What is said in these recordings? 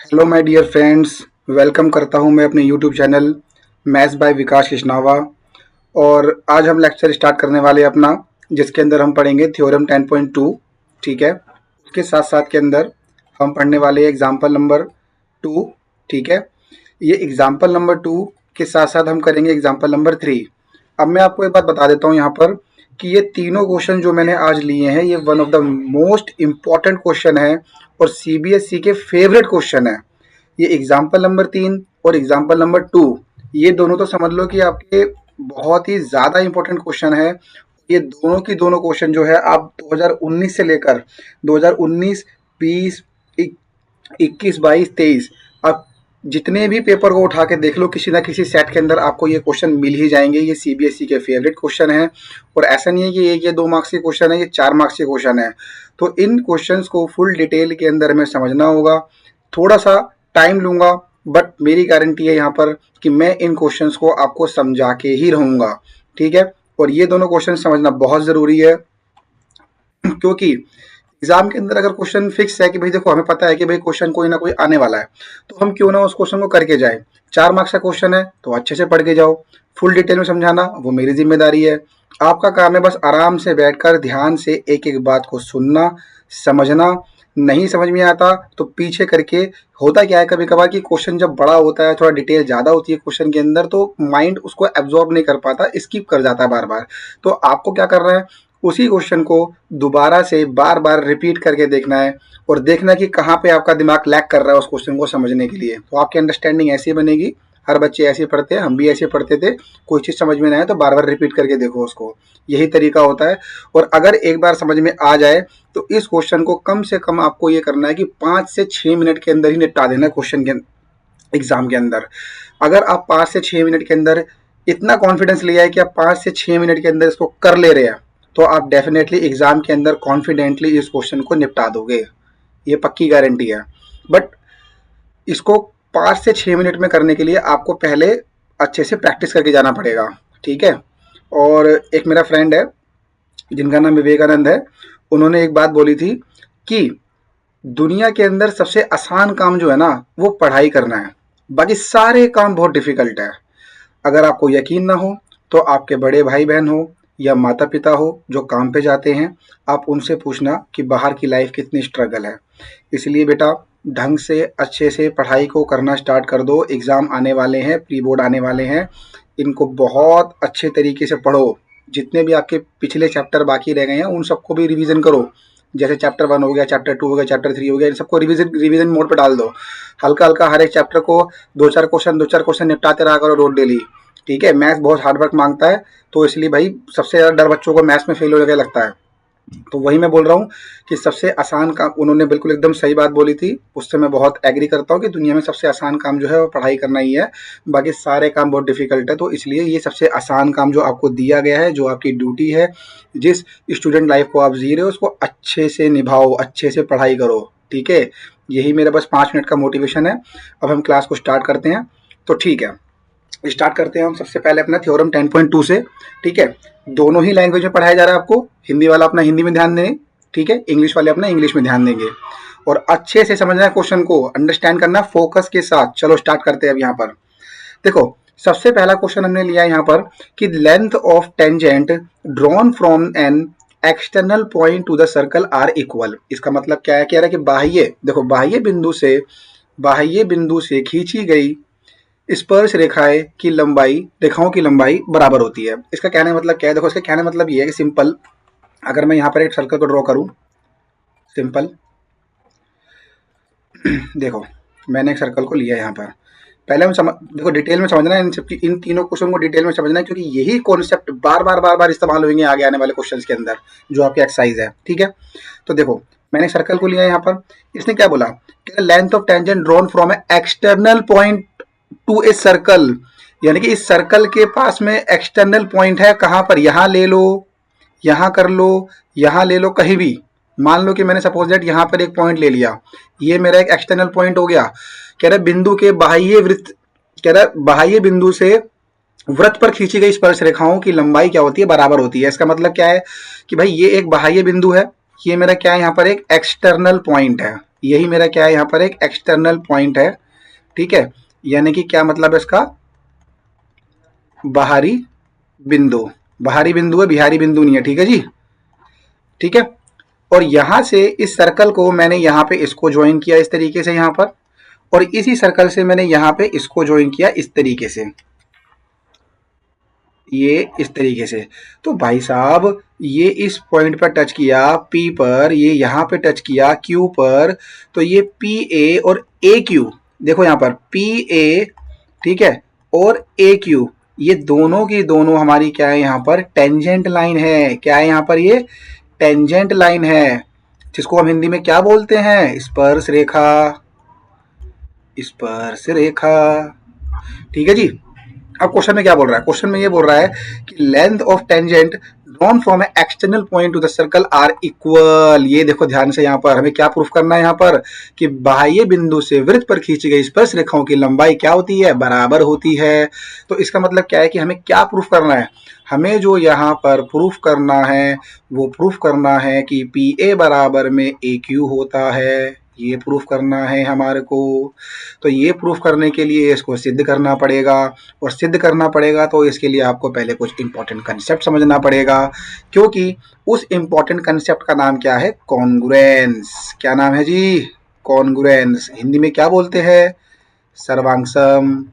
Hello my dear friends, welcome करता हूं मैं अपने YouTube channel maths by Vikas Krishnava. और आज हम लेक्चर स्टार्ट करने वाले हैं अपना, जिसके अंदर हम पढ़ेंगे थ्योरम 10.2। ठीक है, उसके साथ साथ के अंदर हम पढ़ने वाले हैं एग्जाम्पल नंबर 2। ठीक है, ये एग्जाम्पल नंबर 2 के साथ साथ हम करेंगे एग्जाम्पल नंबर 3। अब मैं आपको एक बात बता देता हूँ यहाँ पर कि ये तीनों क्वेश्चन जो मैंने आज लिए हैं ये one of the most important question है और सीबीएसई के फेवरेट क्वेश्चन है। ये एग्जाम्पल नंबर 3 और एग्जाम्पल नंबर 2, ये दोनों तो समझ लो कि आपके बहुत ही ज़्यादा इंपॉर्टेंट क्वेश्चन है। ये दोनों की दोनों क्वेश्चन जो है आप 2019 से लेकर 2019, 20, 21, 22, 23, आप जितने भी पेपर को उठा के देख लो, किसी ना किसी सेट के अंदर आपको ये क्वेश्चन मिल ही जाएंगे। ये सीबीएसई के फेवरेट क्वेश्चन है और ऐसा नहीं है कि एक या 2 मार्क्स के क्वेश्चन है, ये 4 मार्क्स के क्वेश्चन है। तो इन क्वेश्चंस को फुल डिटेल के अंदर हमें समझना होगा। थोड़ा सा टाइम लूंगा, बट मेरी गारंटी है यहाँ पर कि मैं इन क्वेश्चंस को आपको समझा के ही रहूंगा। ठीक है, और ये दोनों क्वेश्चन समझना बहुत जरूरी है क्योंकि एग्जाम के अंदर अगर क्वेश्चन फिक्स है कि भाई देखो हमें पता है कि भाई क्वेश्चन कोई ना कोई आने वाला है, तो हम क्यों ना उस क्वेश्चन को करके जाए। 4 मार्क्स का क्वेश्चन है तो अच्छे से पढ़ के जाओ, फुल डिटेल में समझाना वो मेरी जिम्मेदारी है। आपका काम है बस आराम से बैठकर ध्यान से एक एक बात को सुनना, समझना। नहीं समझ में आता तो पीछे करके, होता क्या है कभी कभार कि क्वेश्चन जब बड़ा होता है, थोड़ा डिटेल ज्यादा होती है क्वेश्चन के अंदर, तो माइंड उसको एब्जॉर्ब नहीं कर पाता, स्किप कर जाता है बार बार। तो आपको क्या करना है, उसी क्वेश्चन को दोबारा से बार बार रिपीट करके देखना है और देखना कि कहाँ पे आपका दिमाग लैग कर रहा है उस क्वेश्चन को समझने के लिए। तो आपकी अंडरस्टैंडिंग ऐसी बनेगी। हर बच्चे ऐसे पढ़ते हैं, हम भी ऐसे पढ़ते थे। कोई चीज़ समझ में ना आए तो बार बार रिपीट करके देखो उसको, यही तरीका होता है। और अगर एक बार समझ में आ जाए तो इस क्वेश्चन को कम से कम आपको ये करना है कि 5 से 6 मिनट के अंदर ही निपटा देना है क्वेश्चन के एग्जाम के अंदर। अगर आप 5 से 6 मिनट के अंदर इतना कॉन्फिडेंस लिया है कि आप 5 से 6 मिनट के अंदर इसको कर ले रहे हैं, तो आप डेफिनेटली एग्जाम के अंदर कॉन्फिडेंटली इस क्वेश्चन को निपटा दोगे, ये पक्की गारंटी है। बट इसको 5 से 6 मिनट में करने के लिए आपको पहले अच्छे से प्रैक्टिस करके जाना पड़ेगा। ठीक है, और एक मेरा फ्रेंड है जिनका नाम विवेकानंद है, उन्होंने एक बात बोली थी कि दुनिया के अंदर सबसे आसान काम जो है ना वो पढ़ाई करना है, बाकी सारे काम बहुत डिफिकल्ट है। अगर आपको यकीन ना हो तो आपके बड़े भाई बहन हो या माता पिता हो जो काम पे जाते हैं, आप उनसे पूछना कि बाहर की लाइफ कितनी स्ट्रगल है। इसलिए बेटा ढंग से अच्छे से पढ़ाई को करना स्टार्ट कर दो। एग्ज़ाम आने वाले हैं, प्री बोर्ड आने वाले हैं, इनको बहुत अच्छे तरीके से पढ़ो। जितने भी आपके पिछले चैप्टर बाकी रह गए हैं उन सबको भी रिवीजन करो। जैसे चैप्टर 1 हो गया, चैप्टर 2 हो गया, चैप्टर 3 हो गया, इन सबको रिवीजन रिवीजन मोड पे डाल दो। हल्का हल्का हर एक चैप्टर को 2-4 क्वेश्चन निपटाते रहा करो रोज डेली। ठीक है, मैथ्स बहुत हार्ड वर्क मांगता है, तो इसलिए भाई सबसे ज़्यादा डर बच्चों को मैथ्स में फेल होने का लगता है। तो वही मैं बोल रहा हूँ कि सबसे आसान काम, उन्होंने बिल्कुल एकदम सही बात बोली थी, उससे मैं बहुत एग्री करता हूँ कि दुनिया में सबसे आसान काम जो है वो पढ़ाई करना ही है, बाकी सारे काम बहुत डिफिकल्ट है। तो इसलिए ये सबसे आसान काम जो आपको दिया गया है, जो आपकी ड्यूटी है, जिस स्टूडेंट लाइफ को आप जी रहे हो उसको अच्छे से निभाओ, अच्छे से पढ़ाई करो। ठीक है, यही मेरा बस 5 मिनट का मोटिवेशन है। अब हम क्लास को स्टार्ट करते हैं। तो ठीक है, स्टार्ट करते हैं हम सबसे पहले अपना थ्योरम 10.2 से। ठीक है, दोनों ही लैंग्वेज में पढ़ाया जा रहा है आपको। हिंदी वाला अपना हिंदी में ध्यान दें, ठीक है, इंग्लिश वाले अपना इंग्लिश में ध्यान देंगे और अच्छे से समझना है क्वेश्चन को, अंडरस्टैंड करना फोकस के साथ। चलो स्टार्ट करते हैं अब। यहाँ पर देखो, सबसे पहला क्वेश्चन हमने लिया है यहाँ पर कि length of tangent drawn from an external point to the circle are equal. इसका मतलब क्या है, कह रहा है कि बाह्य, देखो बाह्य बिंदु से खींची गई स्पर्श रेखाओं की लंबाई बराबर होती है। इसका कहने का मतलब क्या है, देखो इसका कहने का मतलब ये है कि सिंपल, अगर मैं यहाँ पर एक सर्कल को ड्रॉ करूँ, सिंपल देखो मैंने एक सर्कल को लिया यहाँ पर। पहले हम देखो डिटेल में समझना है इन तीनों क्वेश्चन को डिटेल में समझना है, क्योंकि यही कॉन्सेप्ट बार बार इस्तेमाल होंगे आगे आने वाले क्वेश्चंस के अंदर जो आपकी एक्सरसाइज है। ठीक है, तो देखो मैंने सर्कल को लिया यहाँ पर। इसने क्या बोला, length of tangent drawn from external point to a circle, यानी कि इस सर्कल के पास में एक्सटर्नल पॉइंट है। कहां पर, यहां ले लो, यहां कर लो, यहां ले लो, कहीं भी। मान लो कि मैंने सपोज दैट यहां पर एक पॉइंट ले लिया, ये मेरा एक एक्सटर्नल पॉइंट हो गया। कह रहा बिंदु के बाह्य वृत्त, कह रहा बाह्य बिंदु से वृत्त पर खींची गई स्पर्श रेखाओं की लंबाई क्या होती है, बराबर होती है। इसका मतलब क्या है कि भाई ये एक बाह्य बिंदु है, ये मेरा क्या है यहाँ पर एक एक्सटर्नल पॉइंट है, यही मेरा क्या है यहाँ पर एक एक्सटर्नल पॉइंट है, ठीक है। यानी कि क्या मतलब है इसका, बाहरी बिंदु। बाहरी बिंदु है, बिहारी बिंदु नहीं है, ठीक है जी, ठीक है। और यहां से इस सर्कल को मैंने यहाँ पे इसको ज्वाइन किया इस तरीके से यहाँ पर, और इसी सर्कल से मैंने यहाँ पे इसको ज्वाइन किया इस तरीके से, ये इस तरीके से। तो भाई साहब ये इस पॉइंट पर टच किया P पर, ये यहाँ पे टच किया Q पर, तो ये PA और AQ, देखो यहाँ पर PA, ठीक है, और AQ, ये दोनों की दोनों हमारी क्या है यहाँ पर, टेंजेंट लाइन है। क्या है यहाँ पर, ये टेंजेंट लाइन है, जिसको हम हिंदी में क्या बोलते हैं, स्पर्श रेखा, स्पर्श रेखा, ठीक है जी। अब क्वेश्चन में क्या बोल रहा है, क्वेश्चन में ये बोल रहा है कि length of tangent drawn from a external point to the circle are equal. ये देखो ध्यान से, यहाँ पर हमें क्या प्रूफ करना है, यहाँ पर कि बाह्य बिंदु से वृत्त पर खींची गई स्पर्श रेखाओं की लंबाई क्या होती है, बराबर होती है। तो इसका मतलब क्या है कि हमें क्या प्रूफ करना है, हमें जो यहाँ पर प्रूफ करना है वो प्रूफ करना है कि PA बराबर में AQ होता है, ये प्रूफ करना है हमारे को। तो ये प्रूफ करने के लिए इसको सिद्ध करना पड़ेगा, और सिद्ध करना पड़ेगा तो इसके लिए आपको पहले कुछ इंपॉर्टेंट कंसेप्ट समझना पड़ेगा, क्योंकि उस इंपॉर्टेंट कंसेप्ट का नाम क्या है, कॉन्ग्रुएंस। क्या नाम है जी, कॉन्ग्रुएंस। हिंदी में क्या बोलते हैं, सर्वांगसम,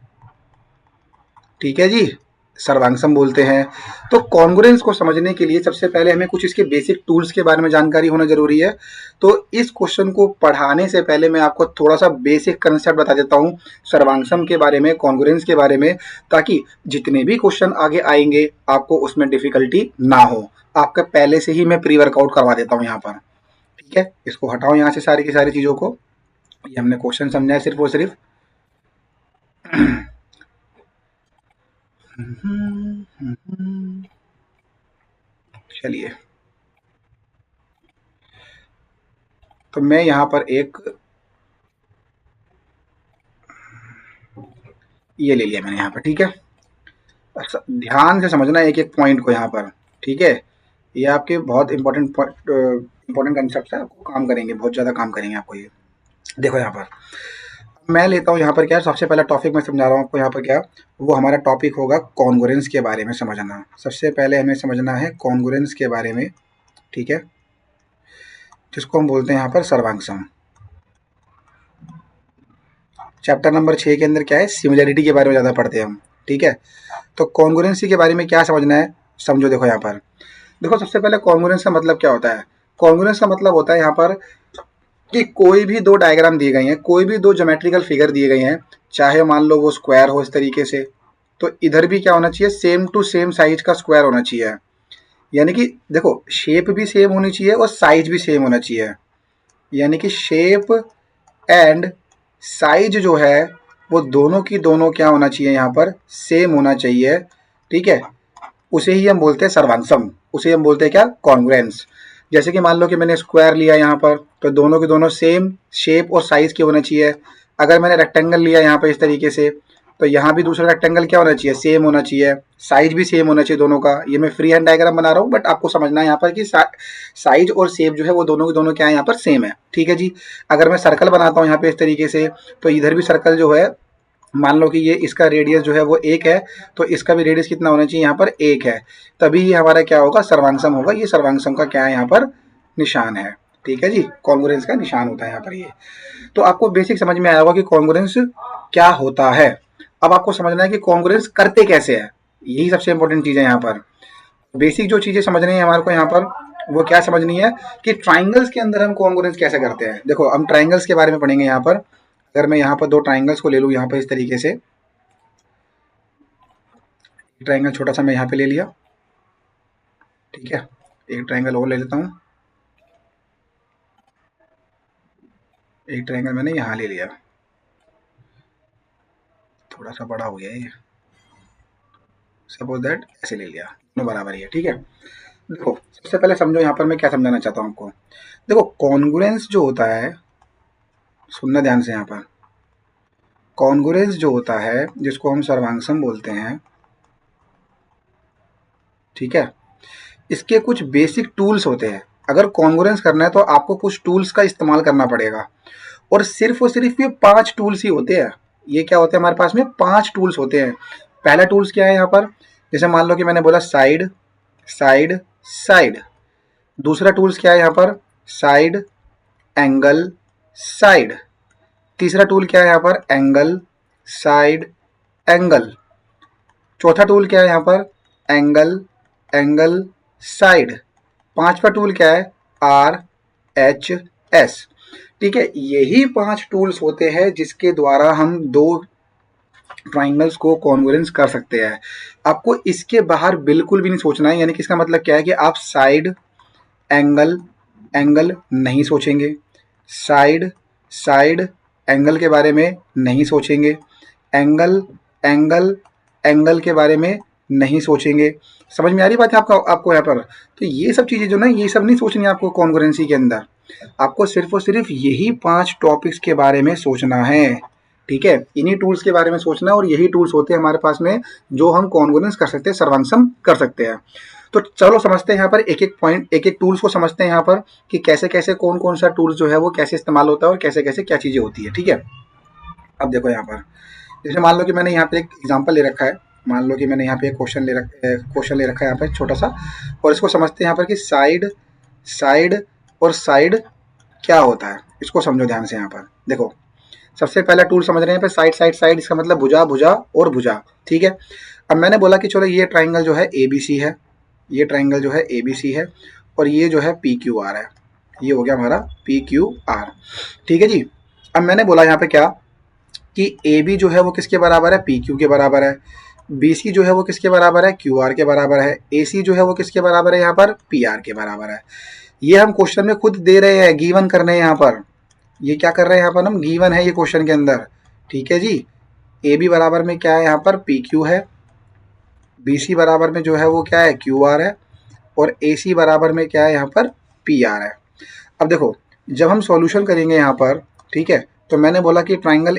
ठीक है जी, सर्वांगसम बोलते हैं। तो कॉन्ग्रुएंस को समझने के लिए सबसे पहले हमें कुछ इसके बेसिक टूल्स के बारे में जानकारी होना जरूरी है। तो इस क्वेश्चन को पढ़ाने से पहले मैं आपको थोड़ा सा बेसिक कंसेप्ट बता देता हूँ सर्वांगसम के बारे में, कॉन्ग्रुएंस के बारे में, ताकि जितने भी क्वेश्चन आगे आएंगे आपको उसमें डिफिकल्टी ना हो। आपका पहले से ही मैं प्री वर्कआउट करवा देता हूँ यहाँ पर, ठीक है। इसको हटाओ यहाँ से सारी की सारी चीजों को, ये हमने क्वेश्चन समझा है सिर्फ और सिर्फ। चलिए, तो मैं यहाँ पर एक ये ले लिया मैंने यहाँ पर, ठीक है। अच्छा, ध्यान से समझना एक एक पॉइंट को यहाँ पर, ठीक है। ये आपके बहुत इंपॉर्टेंट कंसेप्ट है, आपको काम करेंगे, बहुत ज़्यादा काम करेंगे आपको ये। देखो यहाँ पर मैं लेता हूँ यहाँ पर क्या, सबसे पहला टॉपिक मैं समझा रहा हूँ आपको यहाँ पर क्या, वो हमारा टॉपिक होगा कॉन्ग्रुएंस के बारे में समझना। सबसे पहले हमें समझना है कॉन्ग्रुएंस के बारे में, ठीक है, जिसको हम बोलते हैं यहाँ पर सर्वांगसम। चैप्टर नंबर 6 के अंदर क्या है, सिमिलरिटी के बारे में ज़्यादा पढ़ते हैं हम, ठीक है। तो कॉन्ग्रुएंसी के बारे में क्या समझना है, समझो। देखो यहाँ पर, देखो सबसे पहले कॉन्ग्रुएंस का मतलब क्या होता है। कॉन्ग्रुएंस का मतलब होता है यहाँ पर कि कोई भी दो डायग्राम दिए गए हैं, कोई भी दो ज्योमेट्रिकल फिगर दिए गए हैं, चाहे मान लो वो स्क्वायर हो इस तरीके से, तो इधर भी क्या होना चाहिए, सेम टू सेम साइज का स्क्वायर होना चाहिए। यानी कि देखो शेप भी सेम होनी चाहिए और साइज भी सेम होना चाहिए। यानी कि शेप एंड साइज जो है वो दोनों की दोनों क्या होना चाहिए, यहाँ पर सेम होना चाहिए, ठीक है। उसे ही हम बोलते हैं सर्वांगसम, उसे हम बोलते हैं क्या, कॉन्ग्रुएंस। जैसे कि मान लो कि मैंने स्क्वायर लिया यहाँ पर, तो दोनों के दोनों सेम शेप और साइज के होना चाहिए। अगर मैंने रेक्टेंगल लिया यहाँ पर इस तरीके से, तो यहाँ भी दूसरा रेक्टेंगल क्या होना चाहिए, सेम होना चाहिए, साइज भी सेम होना चाहिए दोनों का। ये मैं फ्री हैंड डायग्राम बना रहा हूँ, बट आपको समझना है यहाँ पर कि साइज और शेप जो है वो दोनों के दोनों क्या है, यहाँ पर सेम है, ठीक है जी। अगर मैं सर्कल बनाता हूँ यहाँ पे इस तरीके से, तो इधर भी सर्कल जो है, मान लो कि ये इसका रेडियस जो है वो 1 है, तो इसका भी रेडियस कितना होना चाहिए, यहाँ पर 1 है, तभी ये हमारा क्या होगा, सर्वांगसम होगा। ये सर्वांगसम का क्या है, यहाँ पर निशान है, ठीक है जी, कॉन्ग्रुएंस का निशान होता है यहाँ पर ये। तो आपको बेसिक समझ में आया होगा कि कॉन्ग्रुएंस क्या होता है। अब आपको समझना है कि कॉन्ग्रुएंस करते कैसे है, यही सबसे इंपॉर्टेंट चीज है यहाँ पर। बेसिक जो चीजें समझनी है हमारे को यहाँ पर, वो क्या समझनी है कि ट्राइंगल्स के अंदर हम कॉन्ग्रुएंस कैसे करते हैं। देखो हम ट्राइंगल्स के बारे में पढ़ेंगे यहाँ पर। अगर मैं यहाँ पर दो ट्राइंगल्स को ले लूँ यहाँ पर इस तरीके से, ट्राइंगल छोटा सा मैं यहाँ पे ले लिया, ठीक है, एक ट्राइंगल और ले लेता हूँ, एक ट्राइंगल मैंने यहाँ ले लिया, थोड़ा सा बड़ा हो गया ये, सपोज दैट ऐसे ले लिया, दोनों बराबर ही है, ठीक है। देखो सबसे पहले समझो यहाँ पर मैं क्या समझाना चाहता हूँ आपको। देखो कॉन्ग्रुएंस जो होता है, सुनना ध्यान से यहाँ पर, कॉन्ग्रुएंस जो होता है जिसको हम सर्वांगसम बोलते हैं, ठीक है, इसके कुछ बेसिक टूल्स होते हैं। अगर कॉन्ग्रुएंस करना है तो आपको कुछ टूल्स का इस्तेमाल करना पड़ेगा, और सिर्फ ये 5 टूल्स ही होते हैं। ये क्या होते हैं हमारे पास में, 5 टूल्स होते हैं। पहला टूल्स क्या है यहाँ पर, जैसे मान लो कि मैंने बोला साइड साइड साइड। दूसरा टूल्स क्या है यहाँ पर, साइड एंगल साइड। तीसरा टूल क्या है यहाँ पर, एंगल साइड एंगल। चौथा टूल क्या है यहाँ पर, एंगल एंगल साइड। पांचवा टूल क्या है, RHS। ठीक है, यही 5 टूल्स होते हैं जिसके द्वारा हम दो ट्राइंगल्स को कॉन्ग्रुएंस कर सकते हैं। आपको इसके बाहर बिल्कुल भी नहीं सोचना है। यानी कि इसका मतलब क्या है कि आप साइड एंगल एंगल नहीं सोचेंगे, साइड साइड एंगल के बारे में नहीं सोचेंगे, एंगल एंगल एंगल के बारे में नहीं सोचेंगे। समझ में आ रही बात है आपको यहाँ पर। तो ये सब चीज़ें जो ना, ये सब नहीं सोचनी आपको कॉन्ग्रुएंसी के अंदर। आपको सिर्फ और सिर्फ यही 5 टॉपिक्स के बारे में सोचना है। ठीक है, इन्हीं टूल्स के बारे में सोचना है, और यही टूल्स होते हैं हमारे पास में जो हम कॉन्ग्रुएंस कर सकते हैं, सर्वंकषम कर सकते हैं। तो चलो समझते हैं यहाँ पर एक एक पॉइंट, एक एक टूल्स को समझते हैं यहाँ पर कि कैसे कैसे कौन कौन सा टूल्स जो है वो कैसे इस्तेमाल होता है और कैसे कैसे क्या चीज़ें होती है। ठीक है, अब देखो यहाँ पर, जैसे मान लो कि मैंने यहाँ पे एक एग्जांपल ले रखा है। मान लो कि मैंने यहाँ पे एक क्वेश्चन ले रखा है यहाँ पे छोटा सा, और इसको समझते हैं यहाँ पर कि साइड साइड और साइड क्या होता है। इसको समझो ध्यान से। यहाँ पर देखो, सबसे पहला टूल समझ रहे हैं यहाँ पे, साइड साइड साइड, इसका मतलब भुजा भुजा और भुजा। ठीक है, अब मैंने बोला कि चलो ये ट्राइंगल जो है ABC है, ये ट्राइंगल जो है ABC है, और ये जो है PQR है। ये हो गया हमारा PQR। ठीक है जी। अब मैंने बोला यहाँ पे क्या कि AB जो है वो किसके बराबर है, PQ के बराबर है। BC जो है वो किसके बराबर है, QR के बराबर है। AC जो है वो किसके बराबर है, यहाँ पर PR के बराबर है। ये हम क्वेश्चन में खुद दे रहे हैं, गिवन कर रहे हैं यहाँ पर। ये क्या कर रहे हैं यहाँ पर, हम गिवन है ये क्वेश्चन के अंदर। ठीक है जी। AB बराबर में क्या है, यहाँ पर PQ है। BC बराबर में जो है वो क्या है, QR है। और AC बराबर में क्या है, यहाँ पर PR है। अब देखो, जब हम सॉल्यूशन करेंगे यहाँ पर, ठीक है, तो मैंने बोला कि ट्राइंगल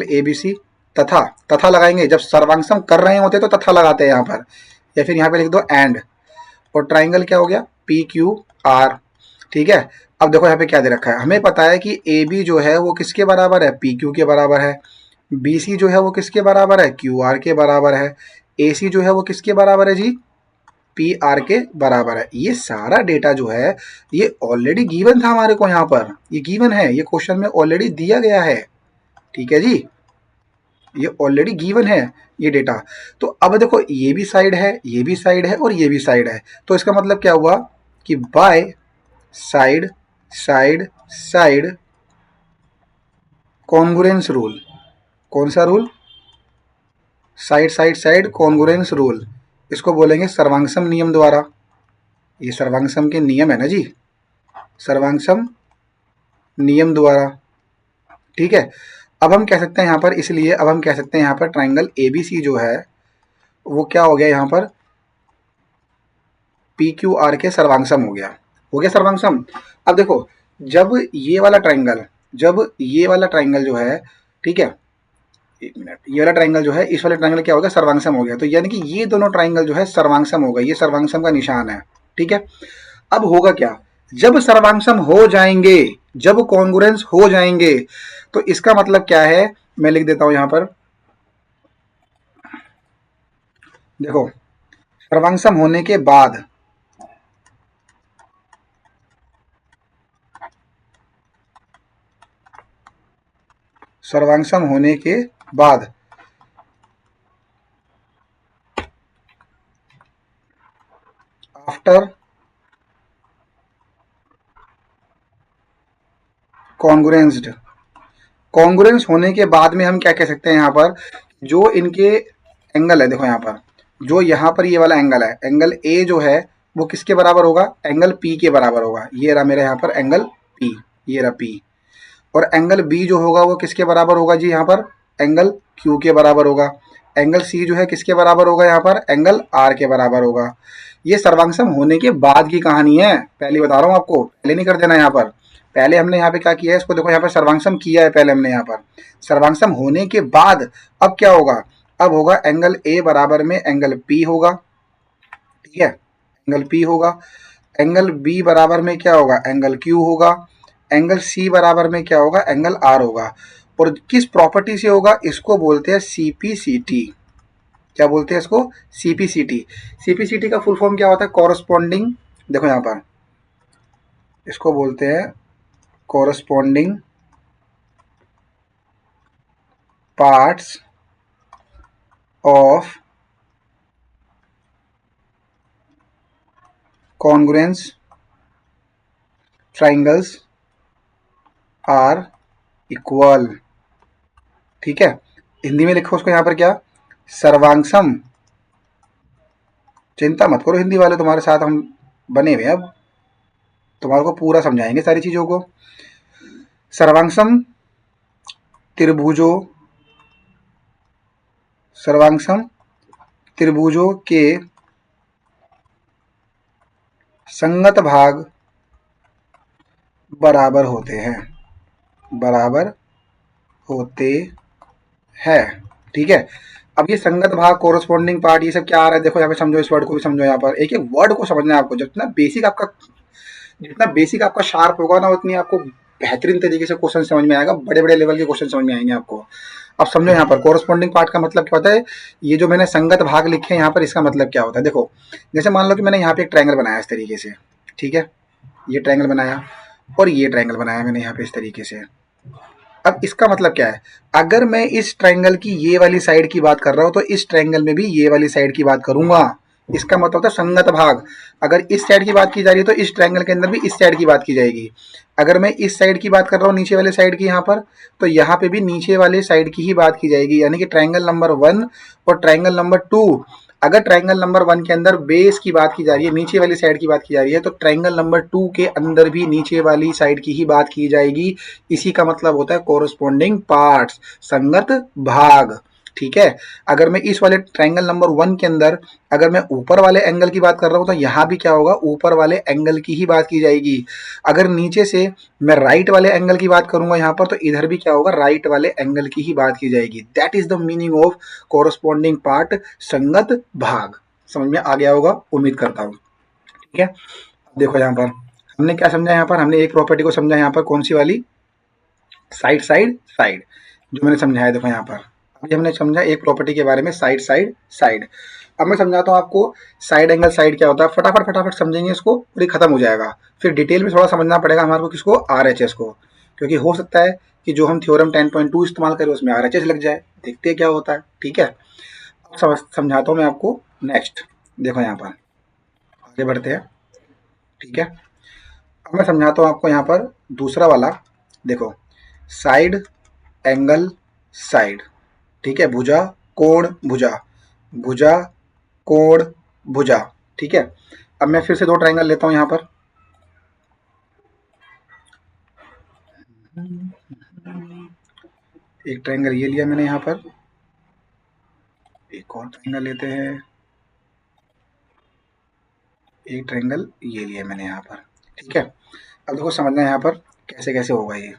ABC तथा तथा लगाएंगे। जब सर्वांगसम कर रहे होते तो तथा लगाते हैं यहाँ पर, या फिर यहाँ पे लिख दो एंड। और ट्राइंगल क्या हो गया, PQR। ठीक है, अब देखो यहाँ पे क्या दे रखा है, हमें पता है कि AB जो है वो किसके बराबर है, PQ के बराबर है। BC जो है वो किसके बराबर है, QR के बराबर है। AC जो है वो किसके बराबर है जी, PR के बराबर है। ये सारा डेटा जो है ये ऑलरेडी गिवन था हमारे को, यहाँ पर ये गिवन है, ये क्वेश्चन में ऑलरेडी दिया गया है। ठीक है जी, ये ऑलरेडी गिवन है ये डेटा। तो अब देखो, ये भी साइड है, ये भी साइड है, और ये भी साइड है। तो इसका मतलब क्या हुआ कि by side side side congruence rule. कौन सा rule, side side side congruence rule. इसको बोलेंगे सर्वांगसम नियम द्वारा। ये सर्वांगसम के नियम है ना जी, सर्वांगसम नियम द्वारा। ठीक है, अब हम कह सकते हैं यहाँ पर, इसलिए अब हम कह सकते हैं यहाँ पर ट्राइंगल ABC जो है वो क्या हो गया, यहाँ पर PQR के सर्वांगसम हो गया। हो गया सर्वांगसम। अब देखो, जब ये वाला ट्राइंगल जो है, ठीक है, एक मिनट, ये वाला ट्राइंगल जो है, इस वाले ट्राइंगल क्या हो गया, सर्वांगसम हो गया। तो यानी कि ये दोनों ट्राइंगल जो है सर्वांगसम हो गए, ये सर्वांगसम का निशान है। ठीक है, अब होगा क्या, जब सर्वांगसम हो जाएंगे, जब कॉन्ग्रुएंस हो जाएंगे, तो इसका मतलब क्या है, मैं लिख देता हूं यहां पर। देखो, सर्वांगसम होने के बाद, सर्वांगसम होने के बाद आफ्टर कॉन्ग्रुएंस्ड, कॉन्ग्रुएंस होने के बाद में हम क्या कह सकते हैं यहाँ पर, जो इनके एंगल है, देखो यहाँ पर जो यहाँ पर ये वाला एंगल है, एंगल A जो है वो किसके बराबर होगा, एंगल P के बराबर होगा। ये रहा मेरा यहाँ पर एंगल P, ये रहा P। और एंगल B जो होगा वो किसके बराबर होगा जी, यहाँ पर एंगल Q के बराबर होगा। एंगल C जो है किसके बराबर होगा, यहाँ पर एंगल R के बराबर होगा। ये सर्वांगसम होने के बाद की कहानी है, पहले बता रहा हूँ आपको, पहले नहीं कर देना यहाँ पर। पहले हमने यहाँ पे क्या किया है, इसको देखो, यहाँ पर सर्वांगसम किया है पहले हमने यहाँ पर। सर्वांगसम होने के बाद अब क्या होगा, अब होगा एंगल A बराबर में एंगल P होगा। ठीक है, एंगल P होगा। एंगल बी बराबर में क्या होगा, एंगल क्यू होगा। एंगल सी बराबर में क्या होगा, एंगल आर होगा। और किस प्रॉपर्टी से होगा, इसको बोलते हैं सीपीसीटी। क्या बोलते हैं इसको, सीपीसीटी। सीपीसीटी का फुल फॉर्म क्या होता है, कॉरस्पॉन्डिंग, देखो यहाँ पर इसको बोलते हैं corresponding parts of congruence triangles are equal. ठीक है, हिंदी में लिखो उसको यहाँ पर क्या, सर्वांगसम, चिंता मत करो हिंदी वाले, तुम्हारे साथ हम बने हुए हैं, अब तुम्हारे को पूरा समझाएंगे सारी चीजों को। सर्वांगसम त्रिभुजों, सर्वांगसम त्रिभुजों के संगत भाग बराबर होते हैं, बराबर होते हैं। ठीक है, अब ये संगत भाग, कोरस्पॉन्डिंग पार्ट, ये सब क्या आ रहा है, देखो यहाँ पे समझो, इस वर्ड को भी समझो। यहाँ पर एक एक वर्ड को समझना है आपको। जितना बेसिक आपका शार्प होगा ना, उतनी आपको बेहतरीन तरीके से क्वेश्चन समझ में आएगा, बड़े बड़े लेवल के क्वेश्चन समझ में आएंगे आपको। अब समझो यहाँ पर कोरस्पॉन्डिंग पार्ट का मतलब क्या होता है। ये जो मैंने संगत भाग लिखे हैं यहाँ पर, इसका मतलब क्या होता है, देखो जैसे मान लो कि मैंने यहाँ पे एक ट्रायंगल बनाया इस तरीके से। ठीक है, ये ट्रायंगल बनाया और ये ट्रायंगल बनाया मैंने यहाँ पे इस तरीके से। अब इसका मतलब क्या है, अगर मैं इस ट्रायंगल की ये वाली साइड की बात कर रहा हूं, तो इस ट्रायंगल में भी ये वाली साइड की बात करूंगा। इसका मतलब होता है संगत भाग। अगर इस साइड की बात की जा रही है, तो इस ट्रायंगल के अंदर भी इस साइड की बात की जाएगी। अगर मैं इस साइड की बात कर रहा हूँ, नीचे वाले साइड की यहाँ पर, तो यहाँ पे भी नीचे वाले साइड की ही बात की जाएगी। यानी कि ट्रायंगल नंबर 1 और ट्रायंगल नंबर 2, अगर ट्रायंगल नंबर 1 के अंदर बेस की बात की जा रही है, नीचे वाली साइड की बात की जा रही है, तो ट्रायंगल नंबर 2 के अंदर भी नीचे वाली साइड की ही बात की जाएगी। इसी का मतलब होता है कोरस्पॉन्डिंग पार्ट्स, संगत भाग। ठीक है, अगर मैं इस वाले ट्रायंगल नंबर 1 के अंदर अगर मैं ऊपर वाले एंगल की बात कर रहा हूं, तो यहां भी क्या होगा, ऊपर वाले एंगल की ही बात की जाएगी। अगर नीचे से मैं राइट वाले एंगल की बात करूंगा यहाँ पर, तो इधर भी क्या होगा, राइट वाले एंगल की ही बात की जाएगी। That is the meaning of corresponding part, संगत भाग। समझ में आ गया होगा, उम्मीद करता हूँ। ठीक है, देखो यहाँ पर हमने क्या समझा, यहाँ पर हमने एक प्रॉपर्टी को समझा, यहाँ पर कौन सी वाली, साइड साइड साइड, जो मैंने समझाया। देखो यहाँ पर अभी हमने समझा एक प्रॉपर्टी के बारे में, साइड साइड साइड। अब मैं समझाता हूँ आपको साइड एंगल साइड क्या होता है। फटाफट फटाफट समझेंगे इसको और ये खत्म हो जाएगा। फिर डिटेल में थोड़ा समझना पड़ेगा हमारे को, किसको, आरएचएस को, क्योंकि हो सकता है कि जो हम थ्योरम 10.2 इस्तेमाल करें उसमें आरएचएस लग जाए। देखते हैं क्या होता है। ठीक है, अब समझाता हूँ मैं आपको नेक्स्ट। देखो यहाँ पर आगे बढ़ते हैं। ठीक है, अब मैं समझाता हूँ आपको यहाँ पर दूसरा वाला। देखो, साइड एंगल साइड, ठीक है, भुजा कोण भुजा, भुजा कोण भुजा। ठीक है, अब मैं फिर से दो ट्रायंगल लेता हूं यहां पर। एक ट्रायंगल ये लिया मैंने यहां पर, एक और ट्रायंगल लेते हैं, एक ट्रायंगल ये लिया मैंने यहां पर। ठीक है, अब देखो समझना यहां पर कैसे कैसे होगा ये।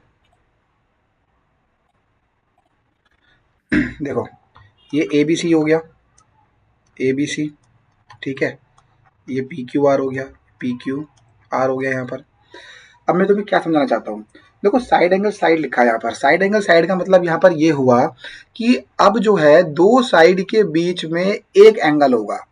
देखो, ये ए बी सी हो गया, ए बी सी। ठीक है, ये पी क्यू आर हो गया, पी क्यू आर हो गया यहाँ पर। अब मैं तुम्हें क्या समझाना चाहता हूँ, देखो साइड एंगल साइड लिखा है यहाँ पर। साइड एंगल साइड का मतलब यहाँ पर ये हुआ कि अब जो है दो साइड के बीच में एक एंगल होगा।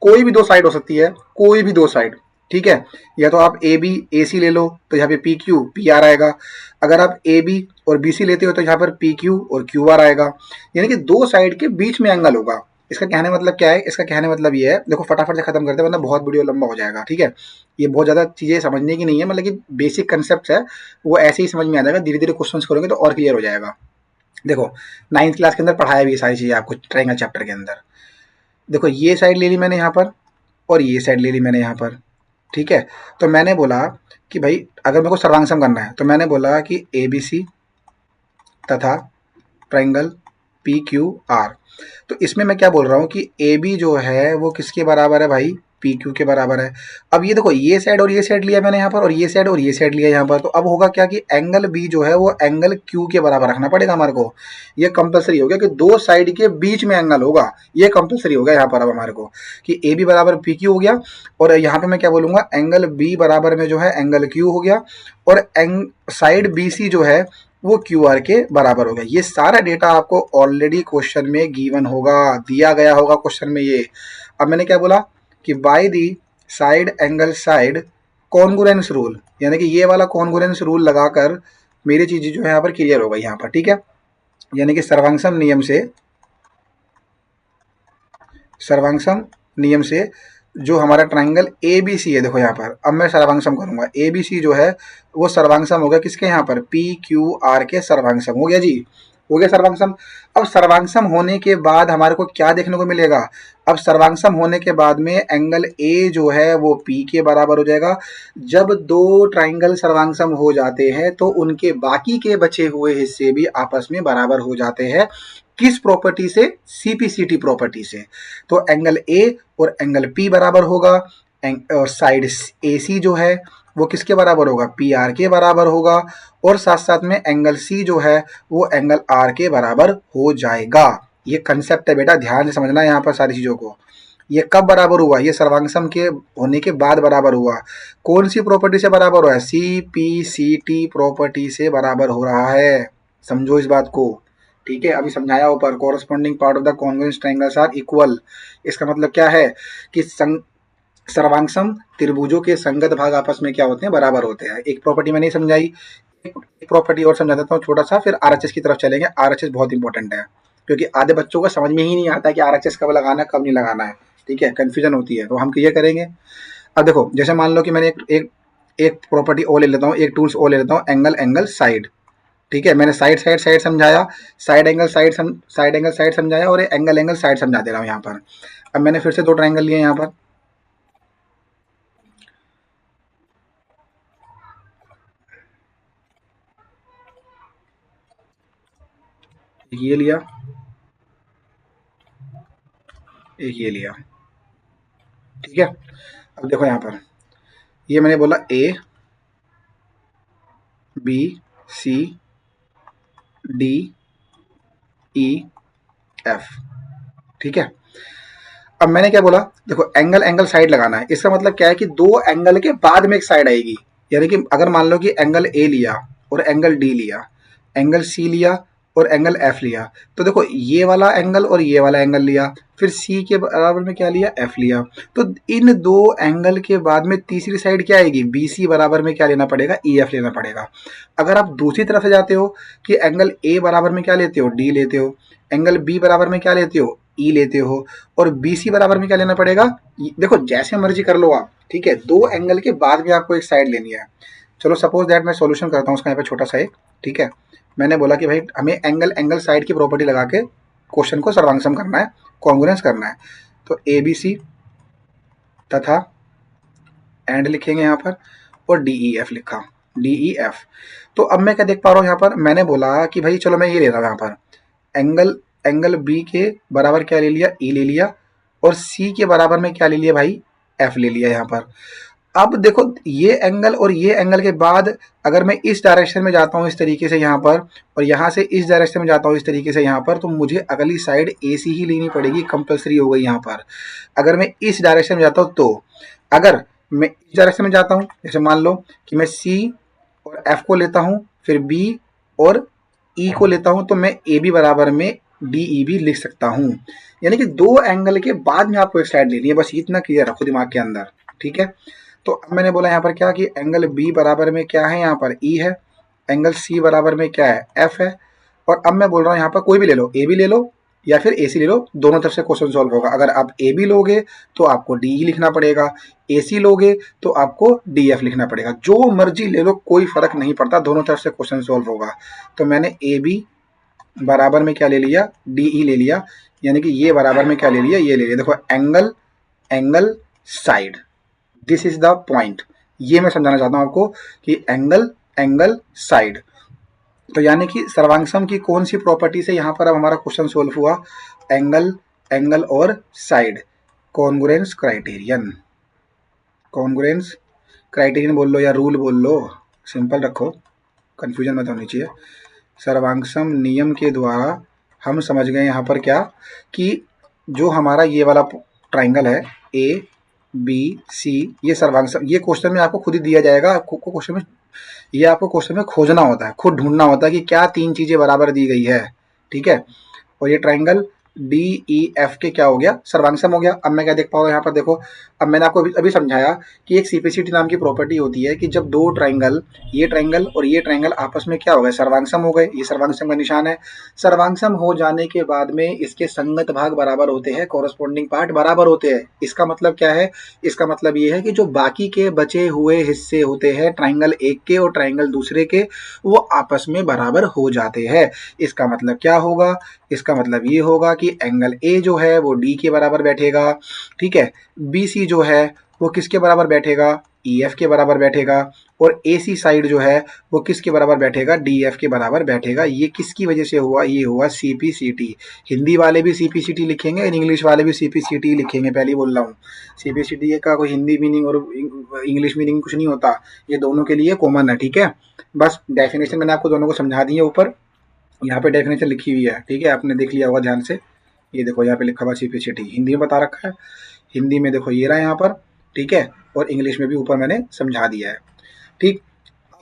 कोई भी दो साइड हो सकती है, कोई भी दो साइड। ठीक है, या तो आप ए बी ए सी ले लो, तो यहाँ पे पी क्यू पी आर आएगा। अगर आप ए बी और बी सी लेते हो, तो यहाँ पर पी क्यू और क्यू आर आएगा। यानी कि दो साइड के बीच में एंगल होगा। इसका कहने मतलब क्या है, इसका कहने मतलब ये है, देखो फटाफट से खत्म करते हैं वरना बहुत वीडियो लंबा हो जाएगा। ठीक है, ये बहुत ज्यादा चीजें समझने की नहीं है, मतलब कि बेसिक कंसेप्ट है, वो ऐसे ही समझ में आ जाएगा। धीरे धीरे क्वेश्चन करोगे तो और क्लियर हो जाएगा। देखो 9th क्लास के अंदर पढ़ाया भी ये सारी चीजें आपको ट्रायंगल चैप्टर के अंदर। देखो ये साइड ले ली मैंने यहाँ पर और ये साइड ले ली मैंने यहाँ पर। ठीक है, तो मैंने बोला कि भाई अगर मेरे को सर्वांगसम करना है, तो मैंने बोला कि ए बी सी तथा ट्रायंगल पी क्यू आर। तो इसमें मैं क्या बोल रहा हूँ कि ए बी जो है वो किसके बराबर है भाई, पी क्यू के बराबर है। अब ये देखो, ये साइड और ये साइड लिया मैंने यहाँ पर, और ये साइड और ये साइड लिया यहाँ पर, तो अब होगा क्या कि एंगल बी जो है वो एंगल क्यू के बराबर रखना पड़ेगा हमारे को। ये कंपलसरी हो गया कि दो साइड के बीच में एंगल होगा, ये कंपलसरी हो गया यहाँ पर अब हमारे को कि ए बी बराबर पी क्यू हो गया, और यहाँ पे मैं क्या बोलूंगा, एंगल बी बराबर में जो है एंगल क्यू हो गया, और साइड बी सी जो है वो क्यू आर के बराबर हो गया। ये सारा डेटा आपको ऑलरेडी क्वेश्चन में गिवन होगा, दिया गया होगा क्वेश्चन में ये। अब मैंने क्या बोला कि by the side angle side congruence rule, यानी कि ये वाला कॉन्ग्रुएंस रूल लगाकर मेरी चीज जो है यहाँ पर क्लियर हो गई यहाँ पर, ठीक है। यानी कि सर्वांगसम नियम से जो हमारा ट्राइंगल ए बी सी है, देखो यहाँ पर अब मैं सर्वांगसम करूंगा, ए बी सी जो है वो सर्वांगसम हो गया किसके, यहाँ पर पी क्यू आर के सर्वांगसम हो गया जी, हो गया सर्वांगसम। अब सर्वांगसम होने के बाद हमारे को क्या देखने को मिलेगा, अब सर्वांगसम होने के बाद में एंगल ए जो है वो पी के बराबर हो जाएगा। जब दो ट्राइंगल सर्वांगसम हो जाते हैं तो उनके बाकी के बचे हुए हिस्से भी आपस में बराबर हो जाते हैं। किस प्रॉपर्टी से, सीपीसीटी प्रॉपर्टी से। तो एंगल ए और एंगल पी बराबर होगा, और साइड ए सी जो है वो किसके बराबर होगा, पी आर के बराबर होगा, और साथ साथ में एंगल सी जो है वो एंगल आर के बराबर हो जाएगा। ये कंसेप्ट है बेटा, ध्यान से समझना यहाँ पर सारी चीजों को। ये कब बराबर हुआ, ये सर्वांगसम के होने के बाद बराबर हुआ। कौन सी प्रॉपर्टी से बराबर हुआ है, C P C T property से बराबर हो रहा है, समझो इस बात को, ठीक है। अभी समझाया ऊपर, corresponding part of the congruence triangles are equal. इसका मतलब क्या है कि सर्वांगसम त्रिभुजों के संगत भाग आपस में क्या होते हैं, बराबर होते हैं। एक प्रॉपर्टी मैंने समझाई, एक प्रॉपर्टी और समझा देता हूँ छोटा सा, फिर आरएचएस की तरफ चलेंगे। आरएचएस बहुत इंपॉर्टेंट है क्योंकि आधे बच्चों को समझ में ही नहीं आता कि आरएचएस कब लगाना है कब नहीं लगाना है, ठीक है, कंफ्यूजन होती है, तो हम क्लियर करेंगे। अब देखो, जैसे मान लो कि मैंने एक प्रॉपर्टी ओ ले लेता हूँ, एक टूल्स ओ ले लेता हूँ, एंगल एंगल साइड, ठीक है। मैंने साइड साइड साइड समझाया, साइड एंगल साइड समझाया, और एंगल एंगल साइड समझा दे रहा हूँ यहाँ पर। अब मैंने फिर से दो ट्राइंगल लिए यहाँ पर, एक ये लिया, एक ये लिया, ठीक है। अब देखो यहाँ पर, ये मैंने बोला A B C D E F, ठीक है। अब मैंने क्या बोला, देखो एंगल एंगल साइड लगाना है, इसका मतलब क्या है कि दो एंगल के बाद में एक साइड आएगी। यानी कि अगर मान लो कि एंगल ए लिया और एंगल डी लिया, एंगल सी लिया और एंगल एफ लिया, तो देखो ये वाला एंगल और ये वाला एंगल लिया, फिर सी के बराबर में क्या लिया, एफ लिया, तो इन दो एंगल के बाद में तीसरी साइड क्या आएगी, बी सी बराबर में क्या लेना पड़ेगा, ई एफ लेना पड़ेगा। अगर आप दूसरी तरफ से जाते हो कि एंगल ए बराबर में क्या लेते हो, डी लेते हो, एंगल बी बराबर में क्या लेते हो, ई लेते हो, और बी सी बराबर में क्या लेना पड़ेगा, देखो जैसे मर्जी कर लो आप, ठीक है। दो एंगल के बाद में आपको एक साइड लेनी है। चलो सपोज दैट मैं सॉल्यूशन करता हूँ उसका यहाँ पे छोटा सा एक, ठीक है। मैंने बोला कि भाई हमें एंगल एंगल साइड की प्रॉपर्टी लगा के क्वेश्चन को सर्वांगसम करना है, कॉन्ग्रुएंस करना है। तो ए बी सी तथा एंड लिखेंगे यहाँ पर, और डी ई एफ लिखा, डी ई एफ। तो अब मैं क्या देख पा रहा हूँ यहाँ पर, मैंने बोला कि भाई चलो मैं ये ले रहा हूँ यहाँ पर, एंगल बी के बराबर क्या ले लिया, ई ले लिया, और सी के बराबर में क्या ले लिया भाई, एफ ले लिया यहाँ पर। अब देखो ये एंगल और ये एंगल के बाद अगर मैं इस डायरेक्शन में जाता हूँ इस तरीके से यहाँ पर, और यहाँ से इस डायरेक्शन में जाता हूँ इस तरीके से यहाँ पर, तो मुझे अगली साइड ए सी ही लेनी पड़ेगी, कंपलसरी हो गई यहाँ पर। अगर मैं इस डायरेक्शन में जाता हूँ तो, अगर मैं इस डायरेक्शन में जाता हूँ, जैसे मान लो कि मैं सी और एफ को लेता हूँ, फिर बी और ई को लेता हूँ, तो मैं ए बी बराबर में डी ई भी लिख सकता हूँ। यानी कि दो एंगल के बाद में आपको एक साइड लेनी है, बस इतना क्लियर रखो दिमाग के अंदर, ठीक है। तो अब मैंने बोला यहाँ पर क्या कि एंगल बी बराबर में क्या है, यहाँ पर ई है, एंगल सी बराबर में क्या है, एफ है, और अब मैं बोल रहा हूँ यहाँ पर कोई भी ले लो, ए बी ले लो या फिर ए सी ले लो, दोनों तरफ से क्वेश्चन सॉल्व होगा। अगर आप ए बी लोगे तो आपको डी ई लिखना पड़ेगा, ए सी लोगे तो आपको डी एफ लिखना पड़ेगा, जो मर्जी ले लो कोई फर्क नहीं पड़ता, दोनों तरफ से क्वेश्चन सॉल्व होगा। तो मैंने ए बी बराबर में क्या ले लिया, डी ई ले लिया, यानी कि ये बराबर में क्या ले लिया, ये ले लिया। देखो angle angle side, this is the point, ये मैं समझाना चाहता हूं आपको कि एंगल एंगल साइड। तो यानी कि सर्वांगसम की कौन सी प्रॉपर्टी से यहां पर अब हमारा क्वेश्चन सोल्व हुआ, एंगल एंगल और side, congruence criterion, congruence criterion बोल लो या रूल बोल लो, सिंपल रखो, कंफ्यूजन मत होनी चाहिए। सर्वांगसम नियम के द्वारा हम समझ गए यहाँ पर क्या कि जो हमारा ये वाला ट्राइंगल है ए बी सी, ये सर्वांगसम, ये क्वेश्चन में आपको खुद ही दिया जाएगा, आपको क्वेश्चन में, ये आपको क्वेश्चन में खोजना होता है, खुद ढूंढना होता है कि क्या तीन चीजें बराबर दी गई है, ठीक है। और ये ट्राइंगल डी ई एफ के क्या हो गया, सर्वांगसम हो गया। अब मैं क्या देख पाऊंगा यहाँ पर, देखो अब मैंने आपको अभी समझाया कि एक सीपीसीटी नाम की प्रॉपर्टी होती है कि जब दो ट्राइंगल, ये ट्राइंगल और ये ट्राइंगल आपस में क्या हो गए, सर्वांगसम हो गए, ये सर्वांगसम का निशान है। सर्वांगसम हो जाने के बाद में इसके संगत भाग बराबर होते हैं, कॉरस्पॉन्डिंग पार्ट बराबर होते हैं। इसका मतलब क्या है, इसका मतलब ये है कि जो बाकी के बचे हुए हिस्से होते हैं ट्राइंगल एक के और ट्राइंगल दूसरे के, वो आपस में बराबर हो जाते हैं। इसका मतलब क्या होगा, इसका मतलब ये होगा कि एंगल ए जो है वो डी के बराबर बैठेगा, ठीक है। बी सी जो है वो किसके बराबर बैठेगा, ई एफ के बराबर बैठेगा। और ए सी साइड जो है वो किसके बराबर बैठेगा, डी एफ के बराबर बैठेगा। ये किसकी वजह से हुआ, ये हुआ C P C T. Hindi वाले भी सी पी सी टी लिखेंगे और इंग्लिश वाले भी सी पी सी टी लिखेंगे, पहले ही बोल रहा हूँ। सी पी सी टी का कोई हिंदी मीनिंग और इंग्लिश मीनिंग कुछ नहीं होता, ये दोनों के लिए कॉमन है, ठीक है। बस डेफिनेशन मैंने आपको दोनों को समझा दी है, ऊपर यहाँ पे डेफिनेशन लिखी हुई है, ठीक है, आपने देख लिया होगा ध्यान से। ये देखो यहाँ पे लिखा हुआ सीपीसीटी, हिंदी में बता रखा है, हिंदी में देखो ये रहा यहाँ पर, ठीक है। और इंग्लिश में भी ऊपर मैंने समझा दिया है, ठीक।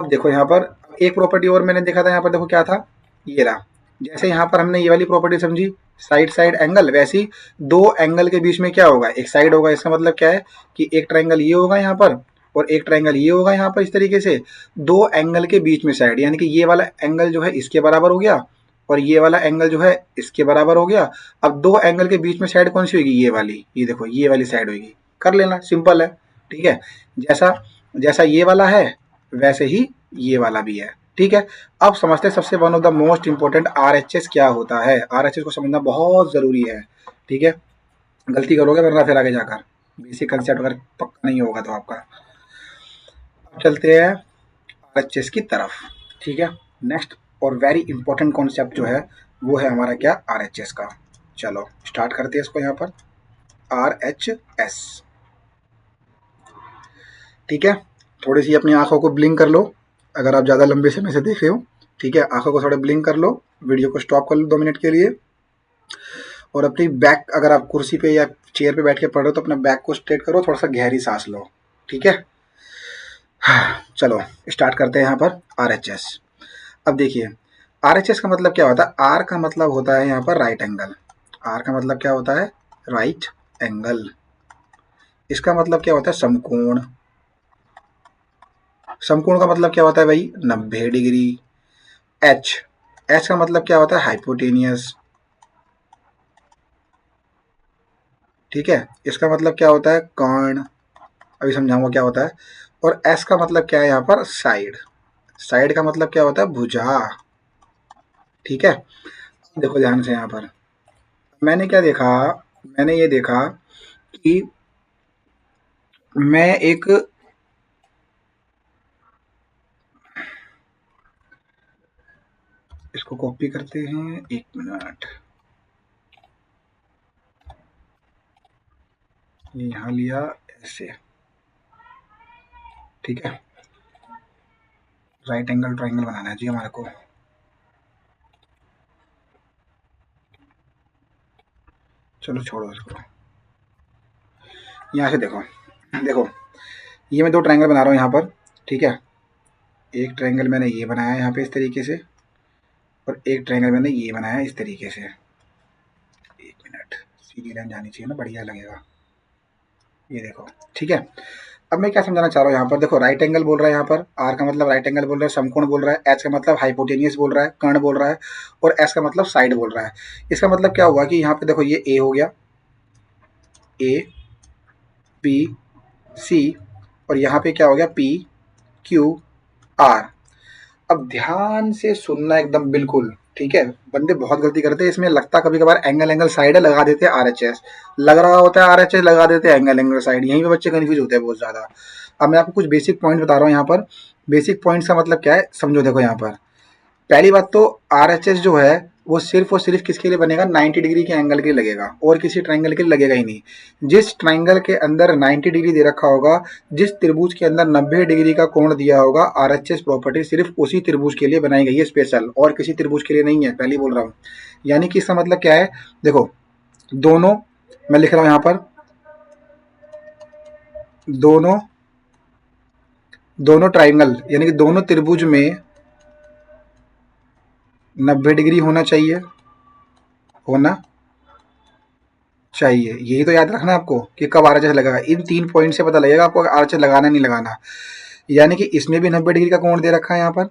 अब देखो यहाँ पर एक प्रॉपर्टी और मैंने देखा था, यहाँ पर देखो क्या था, ये रहा। जैसे यहाँ पर हमने ये वाली प्रॉपर्टी समझी, साइड साइड एंगल, वैसे ही दो एंगल के बीच में क्या होगा, एक साइड होगा। इसका मतलब क्या है कि एक ट्राइंगल ये होगा यहाँ पर और एक ट्राइंगल ये होगा यहाँ पर, इस तरीके से दो एंगल के बीच में साइड, यानी कि ये वाला एंगल जो है इसके बराबर हो गया और ये वाला एंगल जो है इसके बराबर हो गया। अब दो एंगल के बीच में साइड कौन सी होगी, ये वाली, ये देखो ये वाली साइड होगी, कर लेना, सिंपल है, ठीक है। जैसा जैसा ये वाला है वैसे ही ये वाला भी है, ठीक है। अब समझते हैं सबसे one of the most important RHS क्या होता है। आरएचएस को समझना बहुत जरूरी है, ठीक है, गलती करोगे वरना फिर आगे जाकर बेसिक कंसेप्ट अगर पक्का नहीं होगा तो आपका। अब चलते हैं आरएचएस की तरफ, ठीक है। नेक्स्ट और वेरी इंपॉर्टेंट कॉन्सेप्ट जो है वो है हमारा क्या, आरएचएस का। चलो स्टार्ट करते हैं इसको यहाँ पर, आरएचएस, ठीक है। थोड़ी सी अपनी आंखों को ब्लिंक कर लो अगर आप ज़्यादा लंबे समय से देख रहे हो, ठीक है। आंखों को थोड़ा ब्लिंक कर लो, वीडियो को स्टॉप कर लो 2 मिनट के लिए, और अपनी बैक, अगर आप कुर्सी पे या चेयर पे बैठ के पढ़ रहे हो तो अपना बैक को स्ट्रेट करो, थोड़ा सा गहरी सांस लो, ठीक है। चलो स्टार्ट करते हैं यहाँ पर आरएचएस। अब देखिए आरएचएस का मतलब क्या होता है, आर का मतलब होता है यहाँ पर राइट एंगल। आर का मतलब क्या होता है, राइट एंगल। इसका मतलब क्या होता है, समकोण। समकोण का मतलब क्या होता है भाई, 90 डिग्री। एच, एच का मतलब क्या होता है, हाइपोटेनियस, ठीक है। इसका मतलब क्या होता है, कर्ण, अभी समझाऊंगा क्या होता है। और एस का मतलब क्या है यहाँ पर, साइड। साइड का मतलब क्या होता है, भुजा, ठीक है। देखो ध्यान से यहाँ पर मैंने क्या देखा, मैंने ये देखा कि मैं एक, इसको कॉपी करते हैं, 1 मिनट, ये यहाँ लिया ऐसे, ठीक है। राइट एंगल ट्राइंगल बनाना है जी हमारे को। चलो छोड़ो इसको, यहाँ से देखो, देखो ये मैं 2 ट्राइंगल बना रहा हूँ यहाँ पर, ठीक है। एक ट्राइंगल मैंने ये बनाया यहाँ पे इस तरीके से, और एक ट्राइंगल मैंने ये बनाया इस तरीके से। 1 मिनट, सीधी लाइन जानी चाहिए ना, बढ़िया लगेगा। ये देखो, ठीक है। अब मैं क्या समझाना चाह रहा हूँ यहाँ पर, देखो राइट एंगल बोल रहा है यहाँ पर, आर का मतलब राइट एंगल बोल रहा है, समकोण बोल रहा है, एच का मतलब हाइपोटेनियस बोल रहा है, कर्ण बोल रहा है, और एस का मतलब साइड बोल रहा है। इसका मतलब क्या हुआ कि यहाँ पे देखो ये ए हो गया, ए बी सी, और यहाँ पे क्या हो गया, पी क्यू आर। अब ध्यान से सुनना एकदम बिल्कुल, ठीक है। बंदे बहुत गलती करते हैं इसमें, लगता कभी कभार एंगल एंगल साइड है, लगा देते हैं आरएचएस, लग रहा होता है आरएचएस, लगा देते हैं एंगल एंगल साइड, यहीं पे बच्चे कंफ्यूज होते हैं बहुत ज्यादा। अब मैं आपको कुछ बेसिक पॉइंट बता रहा हूँ यहाँ पर। बेसिक पॉइंट्स का मतलब क्या है समझो, देखो यहाँ पर पहली बात तो आरएचएस जो है वो सिर्फ और सिर्फ किसके लिए बनेगा, 90 डिग्री के एंगल के लिए लगेगा, और किसी ट्राइंगल के लिए लगेगा ही नहीं। जिस ट्राइंगल के अंदर 90 डिग्री दे रखा होगा, जिस त्रिभुज के अंदर 90 डिग्री का कोण दिया होगा, आरएचएस प्रॉपर्टी सिर्फ उसी त्रिभुज के लिए बनाई गई है स्पेशल, और किसी त्रिभुज के लिए नहीं है, पहले ही बोल रहा हूँ। यानी कि इसका मतलब क्या है, देखो दोनों, मैं लिख रहा हूं यहां पर, दोनों दोनों ट्राइंगल यानी कि दोनों त्रिभुज में 90 डिग्री होना चाहिए, होना चाहिए। यही तो याद रखना है आपको कि कब आरएचएस लगेगा। इन 3 पॉइंट से पता लगेगा आपको आरएचएस लगाना नहीं लगाना। यानी कि इसमें भी 90 डिग्री का कोण दे रखा है यहाँ पर,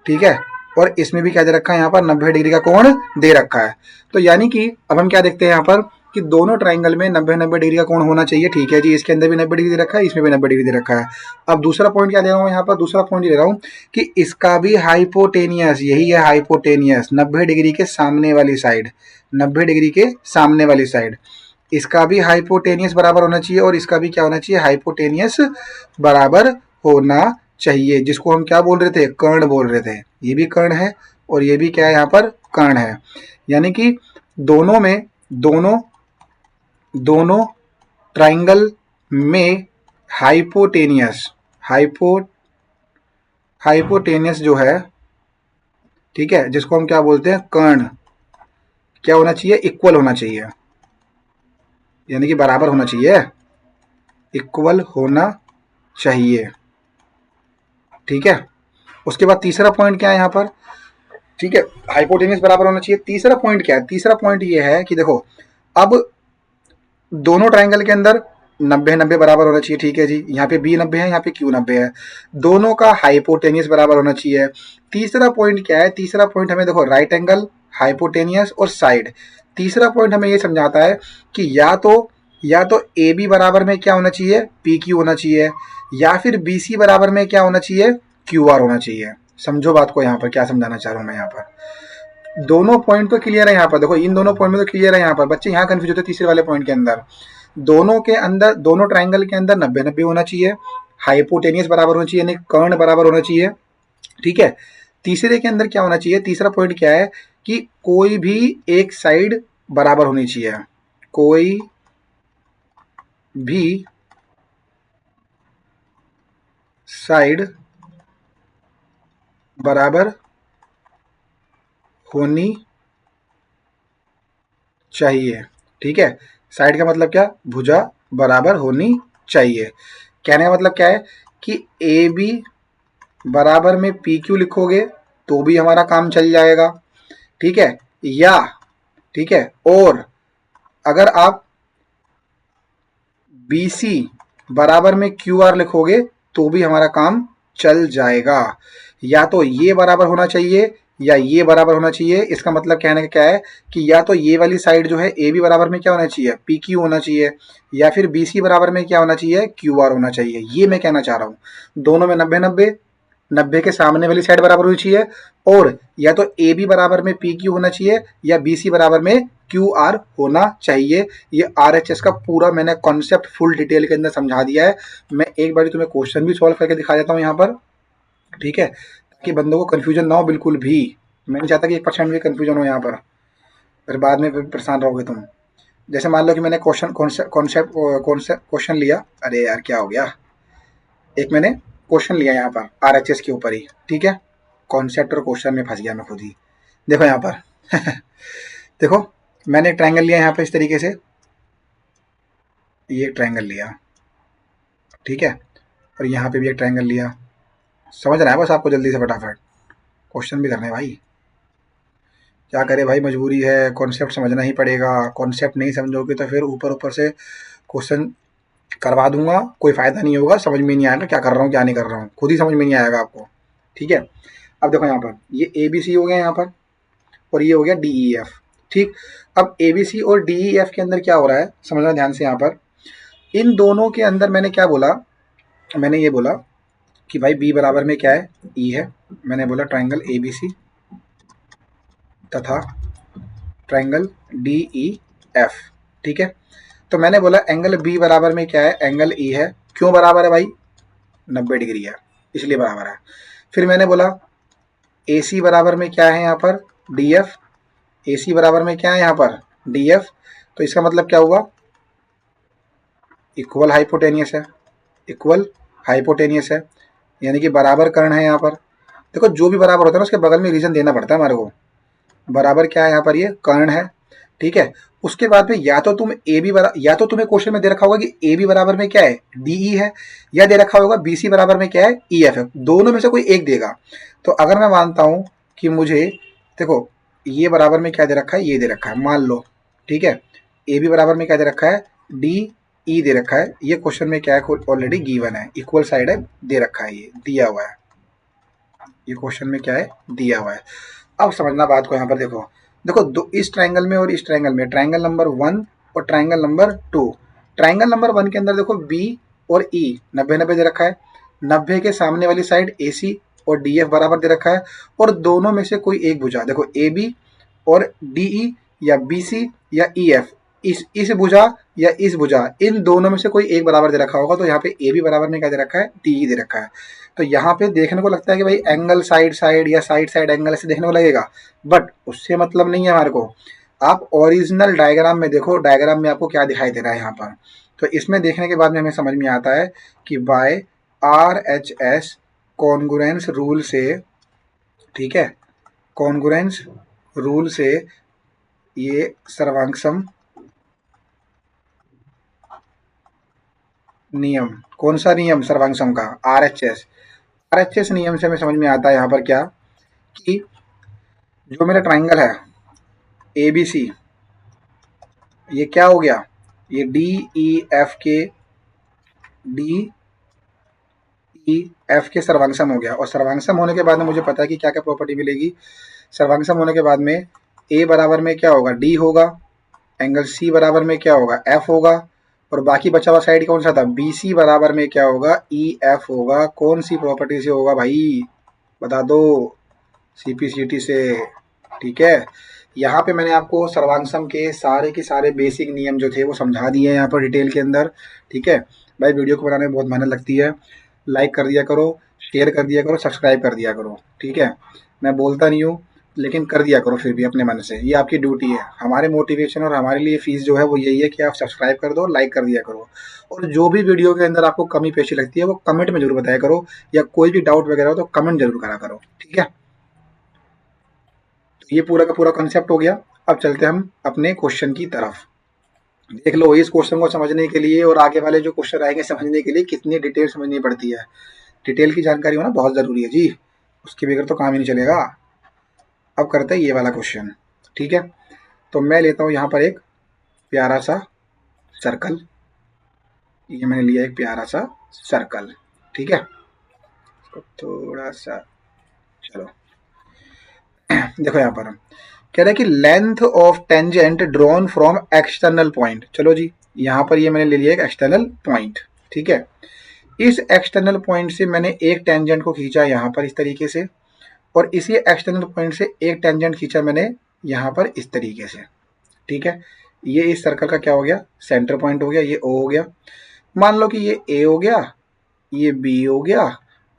ठीक है, और इसमें भी क्या दे रखा है यहाँ पर, 90 डिग्री का कोण दे रखा है। तो यानी कि अब हम क्या देखते हैं यहाँ पर कि दोनों ट्राइंगल में 90-90 डिग्री का कोण होना चाहिए, ठीक है जी। इसके अंदर भी 90 डिग्री दे रखा है, इसमें भी 90 डिग्री दे रखा है। अब दूसरा पॉइंट क्या ले रहा हूँ यहाँ पर, दूसरा पॉइंट ले रहा हूँ कि इसका भी हाइपोटेनियस, यही है हाइपोटेनियस, 90 डिग्री के सामने वाली साइड, 90 डिग्री के सामने वाली साइड, इसका भी हाइपोटेनियस बराबर होना चाहिए, और इसका भी क्या होना चाहिए, हाइपोटेनियस बराबर होना चाहिए, जिसको हम क्या बोल रहे थे, कर्ण बोल रहे थे। ये भी कर्ण है और ये भी क्या है यहाँ पर, कर्ण है। यानी कि दोनों में, दोनों ट्राइंगल में हाइपोटेनियस, हाइपोटेनियस जो है, ठीक है, जिसको हम क्या बोलते हैं, कर्ण, क्या होना चाहिए, इक्वल होना चाहिए, यानी कि बराबर होना चाहिए, इक्वल होना चाहिए, ठीक है। उसके बाद तीसरा पॉइंट क्या है यहाँ पर, ठीक है, हाइपोटेनियस बराबर होना चाहिए। तीसरा पॉइंट क्या है, तीसरा पॉइंट ये है कि देखो अब दोनों ट्राइंगल के अंदर 90-90 बराबर होना चाहिए, ठीक है जी। यहाँ पे बी 90 है, यहाँ पे क्यू 90 है, दोनों का हाइपोटेनियस बराबर होना चाहिए। तीसरा पॉइंट क्या है, तीसरा पॉइंट हमें देखो, राइट एंगल, हाइपोटेनियस और साइड। तीसरा पॉइंट हमें ये समझाता है कि या तो ए बी बराबर में क्या होना चाहिए, पी क्यू होना चाहिए, या फिर बी सी बराबर में क्या होना चाहिए, क्यू आर होना चाहिए। समझो बात को, यहाँ पर क्या समझाना चाह रहा हूँ मैं, यहाँ पर दोनों पॉइंट तो क्लियर है। यहाँ पर देखो इन दोनों पॉइंट में तो क्लियर है, यहाँ पर बच्चे यहाँ कंफ्यूज होते हैं तीसरे वाले पॉइंट के अंदर। दोनों के अंदर, दोनों ट्राइंगल के अंदर 90-90 होना चाहिए, हाइपोटेनियस बराबर होना चाहिए, यानी कर्ण बराबर होना चाहिए, ठीक है। तीसरे के अंदर क्या होना चाहिए, तीसरा पॉइंट क्या है कि कोई भी एक साइड बराबर होनी चाहिए, कोई भी साइड बराबर होनी चाहिए, ठीक है। साइड का मतलब क्या, भुजा बराबर होनी चाहिए। कहने का मतलब क्या है कि ए बी बराबर में पी क्यू लिखोगे तो भी हमारा काम चल जाएगा, ठीक है, या ठीक है, और अगर आप बी सी बराबर में क्यू आर लिखोगे तो भी हमारा काम चल जाएगा। या तो ये बराबर होना चाहिए या ये बराबर होना चाहिए। इसका मतलब कहने का क्या है कि या तो ये वाली साइड जो है ए बी बराबर में क्या होना चाहिए, पी क्यू होना चाहिए, या फिर बी सी बराबर में क्या होना चाहिए, क्यू आर होना चाहिए। ये मैं कहना चाह रहा हूँ, दोनों में 90-90, 90 के सामने वाली साइड बराबर होनी चाहिए, और या तो ए बी बराबर में पी क्यू होना चाहिए या बी सी बराबर में क्यू आर होना चाहिए। ये आर एच एस का पूरा मैंने कॉन्सेप्ट फुल डिटेल के अंदर समझा दिया है। मैं एक बार तुम्हें क्वेश्चन भी सॉल्व करके दिखा देता हूँ यहाँ पर, ठीक है, ताकि बंदों को कंफ्यूजन ना हो बिल्कुल भी। मैं नहीं चाहता कि 1% भी कंफ्यूजन हो यहाँ पर, फिर बाद में परेशान रहोगे तुम। जैसे मान लो कि मैंने क्वेश्चन लिया, अरे यार क्या हो गया, एक मैंने क्वेश्चन लिया यहाँ पर आरएचएस के ऊपर ही, ठीक है, कॉन्सेप्ट और क्वेश्चन में फंस गया मैं खुद ही। देखो यहाँ पर देखो मैंने एक ट्रायंगल लिया यहाँ पे इस तरीके से, ये एक ट्रायंगल लिया, ठीक है, और यहाँ पे भी एक ट्रायंगल लिया। समझ रहा है बस आपको, जल्दी से फटाफट क्वेश्चन भी करने भाई, क्या करे भाई, मजबूरी है, कॉन्सेप्ट समझना ही पड़ेगा। कॉन्सेप्ट नहीं समझोगे तो फिर ऊपर ऊपर से क्वेश्चन करवा दूंगा, कोई फायदा नहीं होगा, समझ में नहीं आएगा क्या कर रहा हूँ क्या नहीं कर रहा हूँ, खुद ही समझ में नहीं आएगा आपको, ठीक है। अब देखो यहाँ पर ये ए बी सी हो गया यहाँ पर, और ये हो गया डी ई एफ, ठीक। अब ए बी सी और डी ई एफ के अंदर क्या हो रहा है, समझना ध्यान से। यहाँ पर इन दोनों के अंदर मैंने क्या बोला, मैंने ये बोला कि भाई बी बराबर में क्या है, ई है। मैंने बोला ट्राइंगल ए बी सी तथा ट्राइंगल डी ई एफ, ठीक है। तो मैंने बोला एंगल बी बराबर में क्या है, एंगल ई है। क्यों बराबर है भाई, 90 डिग्री है इसलिए बराबर है। फिर मैंने बोला ए सी बराबर में क्या है यहाँ पर, डी एफ, ए सी बराबर में क्या है यहाँ पर डी एफ, तो इसका मतलब क्या हुआ, इक्वल हाइपोटेनियस है, इक्वल हाइपोटेनियस है, यानी कि बराबर कर्ण है यहाँ पर। देखो जो भी बराबर होता है ना उसके बगल में रीजन देना पड़ता है हमारे को। बराबर क्या है यहाँ पर, ये कर्ण है, ठीक है। उसके बाद में या तो तुम ए बी बराबर, या तो तुम्हें क्वेश्चन में दे रखा होगा कि ए बी बराबर में क्या है डीई है, या दे रखा होगा बी सी बराबर में क्या है ई एफ है, दोनों में से कोई एक देगा। तो अगर मैं मानता हूं कि मुझे, देखो ये बराबर में क्या दे रखा है, ये दे रखा है मान लो, ठीक है। ए बी बराबर में क्या दे रखा है, डी ई दे रखा है, ये क्वेश्चन में क्या है ऑलरेडी गिवन है, इक्वल साइड है, दे रखा है, ये दिया हुआ है, ये क्वेश्चन में क्या है दिया हुआ है। अब समझना बात को, यहाँ पर देखो, देखो दो इस ट्रायंगल में और इस ट्रायंगल में, ट्रायंगल नंबर 1 और ट्रायंगल नंबर 2, ट्रायंगल नंबर 1 के अंदर देखो बी और ई 90-90 दे रखा है, 90 के सामने वाली साइड ए सी और डी एफ बराबर दे रखा है, और दोनों में से कोई एक भुजा, देखो ए बी और डी ई या बी सी या ई एफ, इस भुजा या इस भुजा, इन दोनों में से कोई एक बराबर दे रखा होगा, तो यहाँ पे ए बी बराबर में क्या दे रखा है डी ई दे रखा है। तो यहाँ पे देखने को लगता है कि भाई एंगल साइड साइड या साइड साइड एंगल से देखने को लगेगा, बट उससे मतलब नहीं है हमारे को। आप ओरिजिनल डायग्राम में देखो, डायग्राम में आपको क्या दिखाई दे रहा है यहाँ पर, तो इसमें देखने के बाद में हमें समझ में आता है कि by R H S congruence rule से, ठीक है, कॉन्ग्रुएंस रूल से ये सर्वांगसम नियम, कौन सा नियम सर्वांगसम का, are H S, are H S नियम से हमें समझ में आता है यहाँ पर क्या, कि जो मेरा ट्राइंगल है ए बी सी, ये क्या हो गया, ये डी ई एफ के, डी ई एफ के सर्वांगसम हो गया, और सर्वांगसम होने के बाद में मुझे पता है कि क्या क्या प्रॉपर्टी मिलेगी। सर्वांगसम होने के बाद में ए बराबर में क्या होगा डी होगा, एंगल सी बराबर में क्या होगा एफ होगा, और बाकी बचा हुआ साइड कौन सा था बी सी बराबर में क्या होगा ई एफ होगा। कौन सी प्रॉपर्टी से होगा भाई बता दो, सीपीसीटी से, ठीक है। यहाँ पे मैंने आपको सर्वांगसम के सारे बेसिक नियम जो थे वो समझा दिए हैं यहाँ पर डिटेल के अंदर, ठीक है। भाई वीडियो को बनाने में बहुत मेहनत लगती है, लाइक कर दिया करो, शेयर कर दिया करो, सब्सक्राइब कर दिया करो, ठीक है। मैं बोलता नहीं हूँ लेकिन कर दिया करो फिर भी अपने मन से, ये आपकी ड्यूटी है। हमारे मोटिवेशन और हमारे लिए फीस जो है वो यही है कि आप सब्सक्राइब कर दो, लाइक कर दिया करो, और जो भी वीडियो के अंदर आपको कमी पेशी लगती है वो कमेंट में जरूर बताया करो, या कोई भी डाउट वगैरह हो तो कमेंट जरूर करा करो, ठीक है। ये पूरा का पूरा कंसेप्ट हो गया। अब चलते हम अपने क्वेश्चन की तरफ। देख लो इस क्वेश्चन को समझने के लिए और आगे वाले जो क्वेश्चन आएंगे समझने के लिए कितनी डिटेल समझनी पड़ती है। डिटेल की जानकारी होना बहुत जरूरी है जी, उसके बगैर तो काम ही नहीं चलेगा। अब करते हैं ये वाला क्वेश्चन, ठीक है। तो मैं लेता हूं यहाँ पर एक प्यारा सा सर्कल, ये मैंने लिया एक प्यारा सा सर्कल, ठीक है। इसको थोड़ा सा, चलो देखो यहाँ पर कह रहा है कि length of tangent drawn from external point. चलो जी, यहाँ पर ये मैंने ले लिया एक एक्सटर्नल पॉइंट, ठीक है। इस एक्सटर्नल पॉइंट से मैंने एक टेंजेंट को खींचा यहाँ पर इस तरीके से, और इसी एक्सटर्नल पॉइंट से एक टेंजेंट खींचा मैंने यहाँ पर इस तरीके से, ठीक है। ये इस सर्कल का क्या हो गया सेंटर पॉइंट हो गया, ये ओ हो गया। मान लो कि ये ए हो गया, ये बी हो गया,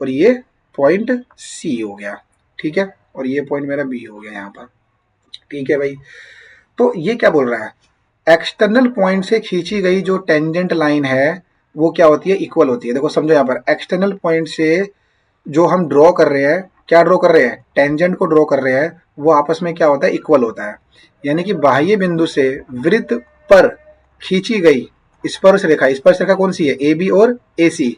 और ये पॉइंट सी हो गया, ठीक है, और ये पॉइंट मेरा बी हो गया यहाँ पर, ठीक है भाई। तो ये क्या बोल रहा है, एक्सटर्नल पॉइंट से खींची गई जो टेंजेंट लाइन है वो क्या होती है इक्वल होती है। देखो समझो यहाँ पर एक्सटर्नल पॉइंट से जो हम ड्रॉ कर रहे हैं, क्या ड्रॉ कर रहे हैं टेंजेंट को ड्रॉ कर रहे हैं, वो आपस में क्या होता है इक्वल होता है। यानी कि बाह्य बिंदु से वृत्त पर खींची गई स्पर्श रेखा कौन सी है ए बी और ए सी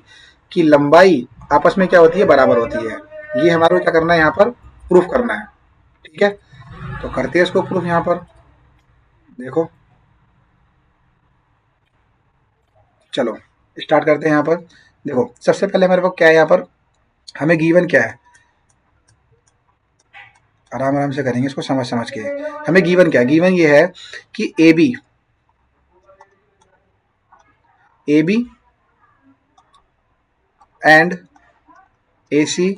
की लंबाई आपस में क्या होती है बराबर होती है। ये हमारे को क्या करना है यहाँ पर प्रूफ करना है, ठीक है। तो करते हैं इसको प्रूफ यहाँ पर, देखो चलो स्टार्ट करते हैं यहाँ पर। देखो सबसे पहले हमारे पास क्या है यहाँ पर, हमें गिवन क्या है, आराम आराम से करेंगे इसको समझ समझ के। हमें गिवन क्या है, गिवन ये है कि A B and A C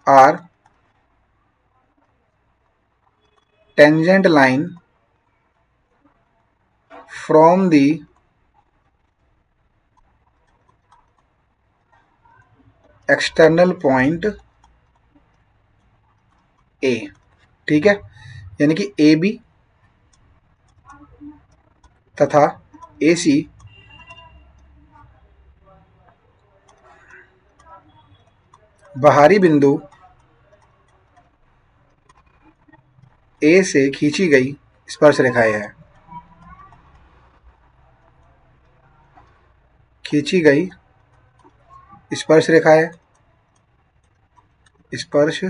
are tangent line from the external point A, ठीक है। यानी कि ए बी तथा ए सी बाहरी बिंदु ए से खींची गई स्पर्श रेखाएं हैं। खींची गई स्पर्श रेखाएं, स्पर्श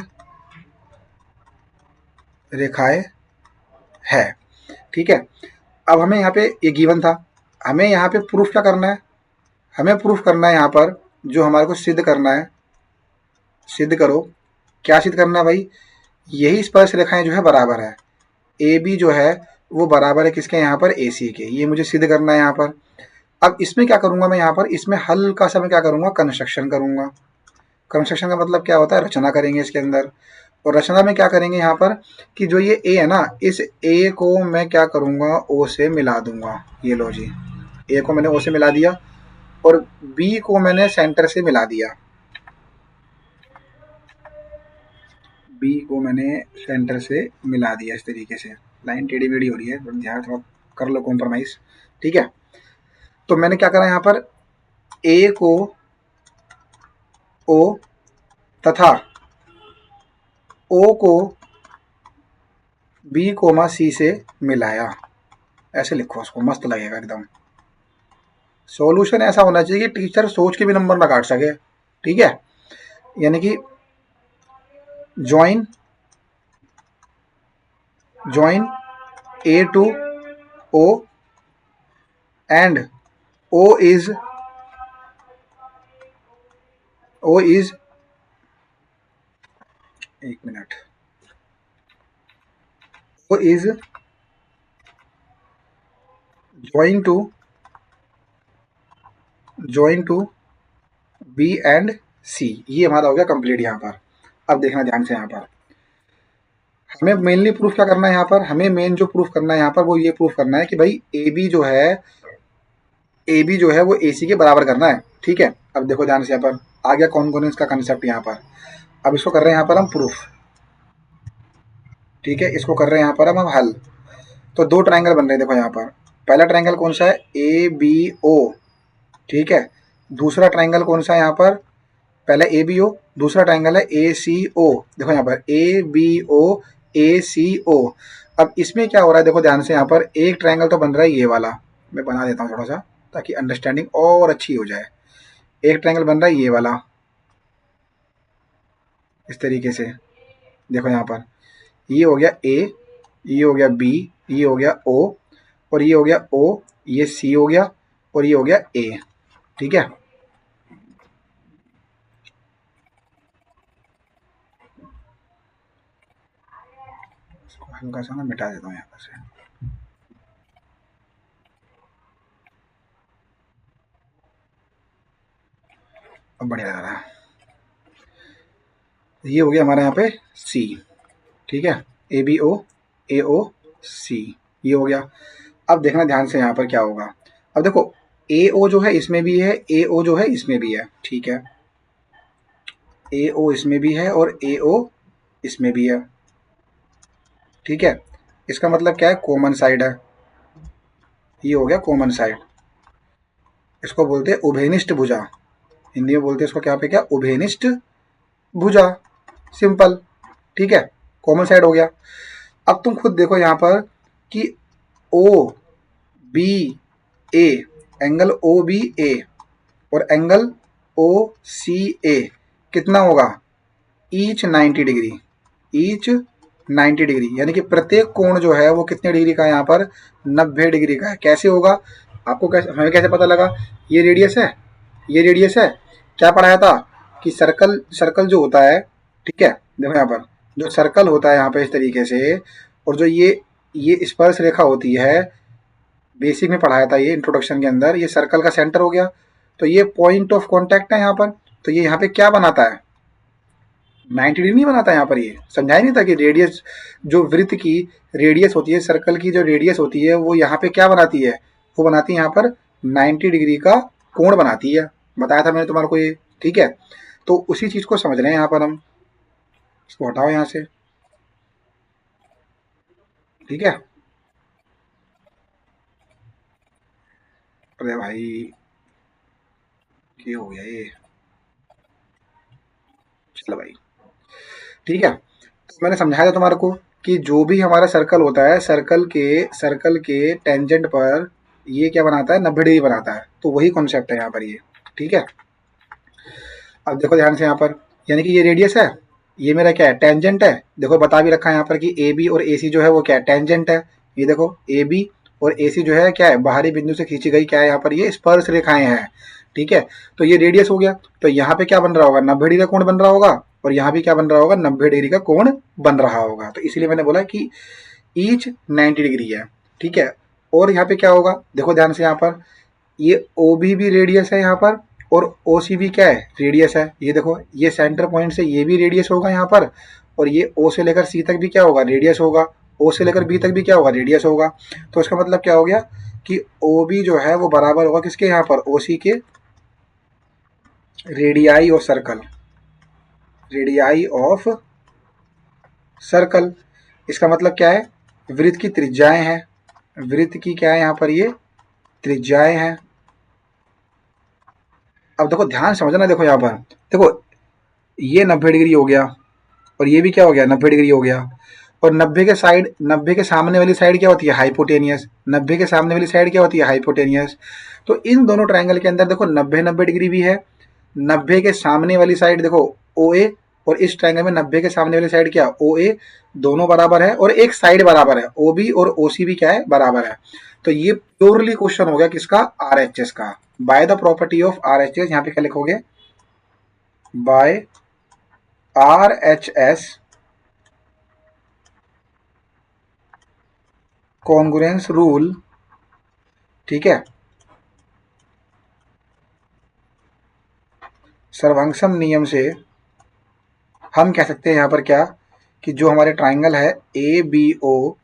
रेखाएं है। ठीक है, अब हमें यहाँ पे ये गिवन था, हमें यहाँ पे प्रूफ क्या करना है, हमें प्रूफ करना है यहाँ पर जो हमारे को सिद्ध करना है। सिद्ध करो, क्या सिद्ध करना है भाई, यही स्पर्श रेखाएं जो है बराबर है, ए बी जो है वो बराबर है किसके, यहाँ पर ए सी के, ये मुझे सिद्ध करना है यहाँ पर। अब इसमें क्या करूंगा मैं, यहाँ पर इसमें हल्का सा मैं क्या करूंगा, कंस्ट्रक्शन करूंगा। कंस्ट्रक्शन का मतलब क्या होता है, रचना करेंगे इसके अंदर। और रचना में क्या करेंगे यहाँ पर कि जो ये ए है ना, इस ए को मैं क्या करूंगा, ओ से मिला दूंगा। ये लो जी, ए को मैंने ओ से मिला दिया और बी को मैंने सेंटर से मिला दिया। बी को मैंने सेंटर से मिला दिया इस तरीके से। लाइन टेढ़ी मेढ़ी हो रही है, ध्यान थोड़ा कर लो कॉम्प्रोमाइज। ठीक है, तो मैंने क्या करा यहाँ पर, ए को ओ तथा ओ को बी कोमा सी से मिलाया। ऐसे लिखो उसको, मस्त लगेगा एकदम। सॉल्यूशन ऐसा होना चाहिए कि टीचर सोच के भी नंबर ना काट सके। ठीक है, यानी कि join A to O and O is एक minute, O is join to B and C. ये हमारा हो गया कंप्लीट यहाँ पर। अब देखना ध्यान से, यहाँ पर हमें मेनली प्रूफ क्या करना है, यहाँ पर हमें मेन जो प्रूफ करना है यहाँ पर वो ये प्रूफ करना है कि भाई ए बी जो है वो ए सी के बराबर करना है। ठीक है, अब देखो ध्यान से, यहाँ पर आ गया कॉन्ग्रुएंस का कंसेप्ट यहाँ पर। अब इसको कर रहे हैं यहाँ पर हम प्रूफ। ठीक है, इसको कर रहे हैं यहाँ पर हम हल। तो दो ट्रायंगल बन रहे हैं, देखो यहाँ पर पहला ट्रायंगल कौन सा है, ए बी ओ। ठीक है, दूसरा ट्रायंगल कौन सा है यहाँ पर, पहला ए बी ओ, दूसरा ट्रायंगल है ए सी ओ। देखो यहाँ पर ए बी ओ ए सी ओ। अब इसमें क्या हो रहा है, देखो ध्यान से, यहाँ पर एक ट्रायंगल तो बन रहा है ये वाला, मैं बना देता हूँ थोड़ा सा ताकि अंडरस्टैंडिंग और अच्छी हो जाए। एक ट्रायंगल बन रहा है ये वाला इस तरीके से, देखो यहाँ पर ये हो गया ए, ये हो गया बी, ये हो गया ओ, और ये हो गया ओ, ये सी हो गया, और ये हो गया ए। ठीक है, इसको हल्का सा ना मिटा देता हूँ यहाँ पर से। अब बढ़िया लग रहा है। ये हो गया हमारे यहाँ पे सी। ठीक है, ए बी ओ सी, ये हो गया। अब देखना ध्यान से यहाँ पर क्या होगा। अब देखो ए ओ जो है इसमें भी है, ए ओ जो है इसमें भी है। ठीक है, ए ओ इसमें भी है और ए ओ इसमें भी है। ठीक है, इसका मतलब क्या है, कॉमन साइड है। ये हो गया कॉमन साइड, इसको बोलते हैं उभयनिष्ठ भुजा। हिंदी में बोलते हैं इसको क्या पे, क्या, उभयनिष्ठ भुजा, सिंपल। ठीक है, कॉमन साइड हो गया। अब तुम खुद देखो यहाँ पर कि ओ बी ए, एंगल ओ बी ए और एंगल ओ सी ए कितना होगा, ईच 90 डिग्री, ईच 90 डिग्री, यानी कि प्रत्येक कोण जो है वो कितने डिग्री का है, यहाँ पर 90 डिग्री का है। कैसे होगा, आपको कैसे, हमें कैसे पता लगा, ये रेडियस है, ये रेडियस है। क्या पढ़ाया था कि सर्कल, सर्कल जो होता है, ठीक है, देखो यहाँ पर जो सर्कल होता है यहाँ पे इस तरीके से, और जो ये स्पर्श रेखा होती है, बेसिक में पढ़ाया था ये इंट्रोडक्शन के अंदर, ये सर्कल का सेंटर हो गया। तो ये पॉइंट ऑफ कॉन्टैक्ट है यहाँ पर। तो ये यहाँ पे क्या बनाता है, 90 डिग्री नहीं बनाता यहाँ पर। ये समझाया नहीं था कि रेडियस, जो वृत्त की रेडियस होती है, सर्कल की जो रेडियस होती है, वो यहाँ पे क्या बनाती है, वो बनाती है यहाँ पर 90 डिग्री का कोण बनाती है। बताया था मैंने तुम्हारे को ये। ठीक है, तो उसी चीज को समझ रहे हैं यहाँ पर हम। इसको हटाओ यहाँ से। ठीक है। अरे भाई ये हो गया ये, चलो भाई ठीक है। तो मैंने समझाया था तुम्हारे को कि जो भी हमारा सर्कल होता है, सर्कल के टेंजेंट पर ये क्या बनाता है, 90 डिग्री बनाता है। तो वही कॉन्सेप्ट है यहाँ पर ये। ठीक है। अब देखो ध्यान से यहाँ पर, यानी कि ये रेडियस है, ये मेरा क्या है, टेंजेंट है। देखो बता भी रखा है यहाँ पर कि ए बी और ए सी जो है वो क्या है, टेंजेंट है। ये देखो ए बी और ए सी जो है क्या है, बाहरी बिंदु से खींची गई क्या है यहाँ पर, ये स्पर्श रेखाएं हैं। ठीक है। तो ये रेडियस हो गया। तो यहाँ पे क्या बन रहा होगा, 90 डिग्री का कोण बन रहा होगा। और यहाँ भी क्या बन रहा होगा, 90 डिग्री का कोण बन रहा होगा। तो इसीलिए मैंने बोला कि ईच 90 डिग्री है। ठीक है। और यहाँ पे क्या होगा, देखो ध्यान से यहाँ पर, ये ओ बी भी रेडियस है यहाँ पर, और ओ सी भी क्या है, रेडियस है। ये देखो ये सेंटर पॉइंट से ये भी रेडियस होगा यहाँ पर, और ये ओ से लेकर सी तक भी क्या होगा, रेडियस होगा। ओ से लेकर बी तक भी क्या होगा, रेडियस होगा। तो इसका मतलब क्या हो गया कि ओ बी जो है वो बराबर होगा किसके, यहाँ पर ओ सी के radii of circle, radii of circle. इसका मतलब क्या है, वृत्त की त्रिज्याएं हैं, वृत्त की क्या है यहाँ पर, ये त्रिज्याएं हैं। अब देखो ध्यान समझना, देखो यहाँ पर देखो, ये 90 डिग्री हो गया, और ये भी क्या हो गया, 90 डिग्री हो गया। और 90 के सामने वाली साइड क्या होती है, हाइपोटेनियस। 90 के सामने वाली साइड क्या होती है, हाइपोटेनियस। तो इन दोनों ट्रायंगल के अंदर देखो 90 डिग्री भी है। 90 के सामने वाली साइड देखो ओ ए, और इस ट्रायंगल में 90 के सामने वाली साइड क्या, ओ ए, दोनों बराबर है। और एक साइड बराबर है, ओ बी और ओ सी भी क्या है, बराबर है। तो ये प्योरली क्वेश्चन हो गया किसका, आर एच एस का। By the property of R H S, यहाँ पे क्या लिखोगे, by R H S congruence rule. ठीक है। सर्वंगसम नियम से हम कह सकते हैं यहाँ पर क्या, कि जो हमारे ट्राइंगल है ए बी ओ,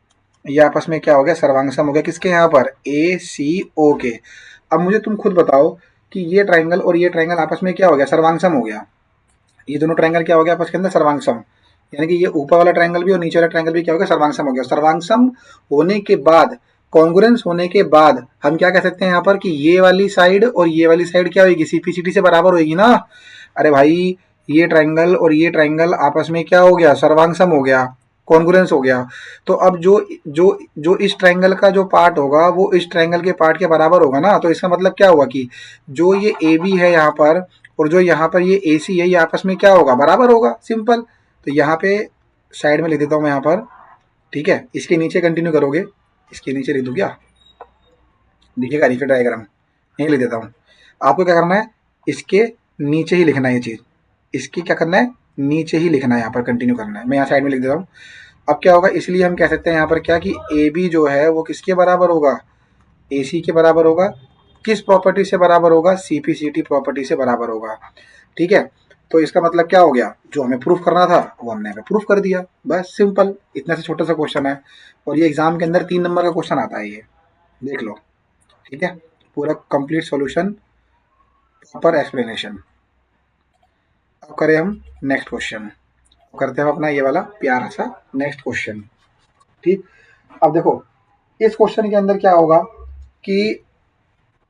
ये आपस में क्या हो गया, सर्वांगसम हो गया किसके, यहाँ पर ए सी ओ के। अब मुझे तुम खुद बताओ कि ये ट्राइंगल और ये ट्राइंगल आपस में क्या हो गया, सर्वांगसम हो गया। ये दोनों ट्राइंगल क्या हो गया आपस के अंदर, सर्वांगसम। यानी कि ये ऊपर वाला ट्राइंगल भी और नीचे वाला ट्राइंगल भी क्या हो गया, सर्वांगसम हो गया। सर्वांगसम होने के बाद, कॉन्ग्रुएंस होने के बाद हम क्या कह सकते हैं यहाँ पर, कि ये वाली साइड और ये वाली साइड क्या होगी, सीपीसीटी से बराबर होगी ना। अरे भाई ये ट्राइंगल और ये ट्राइंगल आपस में क्या हो गया, सर्वांगसम हो गया, कॉन्ग्रुएंस हो गया। तो अब जो जो जो इस ट्राइंगल का जो पार्ट होगा वो इस ट्राइंगल के पार्ट के बराबर होगा ना। तो इसका मतलब क्या हुआ कि जो ये ए बी है यहाँ पर, और जो यहाँ पर ये ए सी है, ये आपस में क्या होगा, बराबर होगा, सिंपल। तो यहाँ पे साइड में लिख देता हूँ मैं यहाँ पर। ठीक है। इसके नीचे कंटिन्यू करोगे, इसके नीचे लिख दूँ क्या, देखिएगा रीफर डायग्राम यहीं लिख देता हूँ। आपको क्या करना है, इसके नीचे ही लिखना है ये चीज़, इसकी क्या करना है, नीचे ही लिखना है, यहाँ पर कंटिन्यू करना है। मैं यहाँ साइड में लिख देता हूँ। अब क्या होगा, इसलिए हम कह सकते हैं यहाँ पर क्या, कि ए बी जो है वो किसके बराबर होगा, ए सी के बराबर होगा। किस प्रॉपर्टी से बराबर होगा, C P C T property से बराबर होगा। ठीक है। तो इसका मतलब क्या हो गया, जो हमें प्रूफ करना था वो हमने हमें प्रूफ कर दिया, बस सिंपल। इतना से छोटा सा क्वेश्चन है, और ये एग्जाम के अंदर 3 नंबर का क्वेश्चन आता है, ये देख लो। ठीक है। पूरा कंप्लीट सॉल्यूशन, प्रॉपर एक्सप्लेनेशन। अब करें हम नेक्स्ट क्वेश्चन, करते हैं हम अपना ये वाला प्यारा सा नेक्स्ट क्वेश्चन। ठीक। अब देखो इस क्वेश्चन के अंदर क्या होगा कि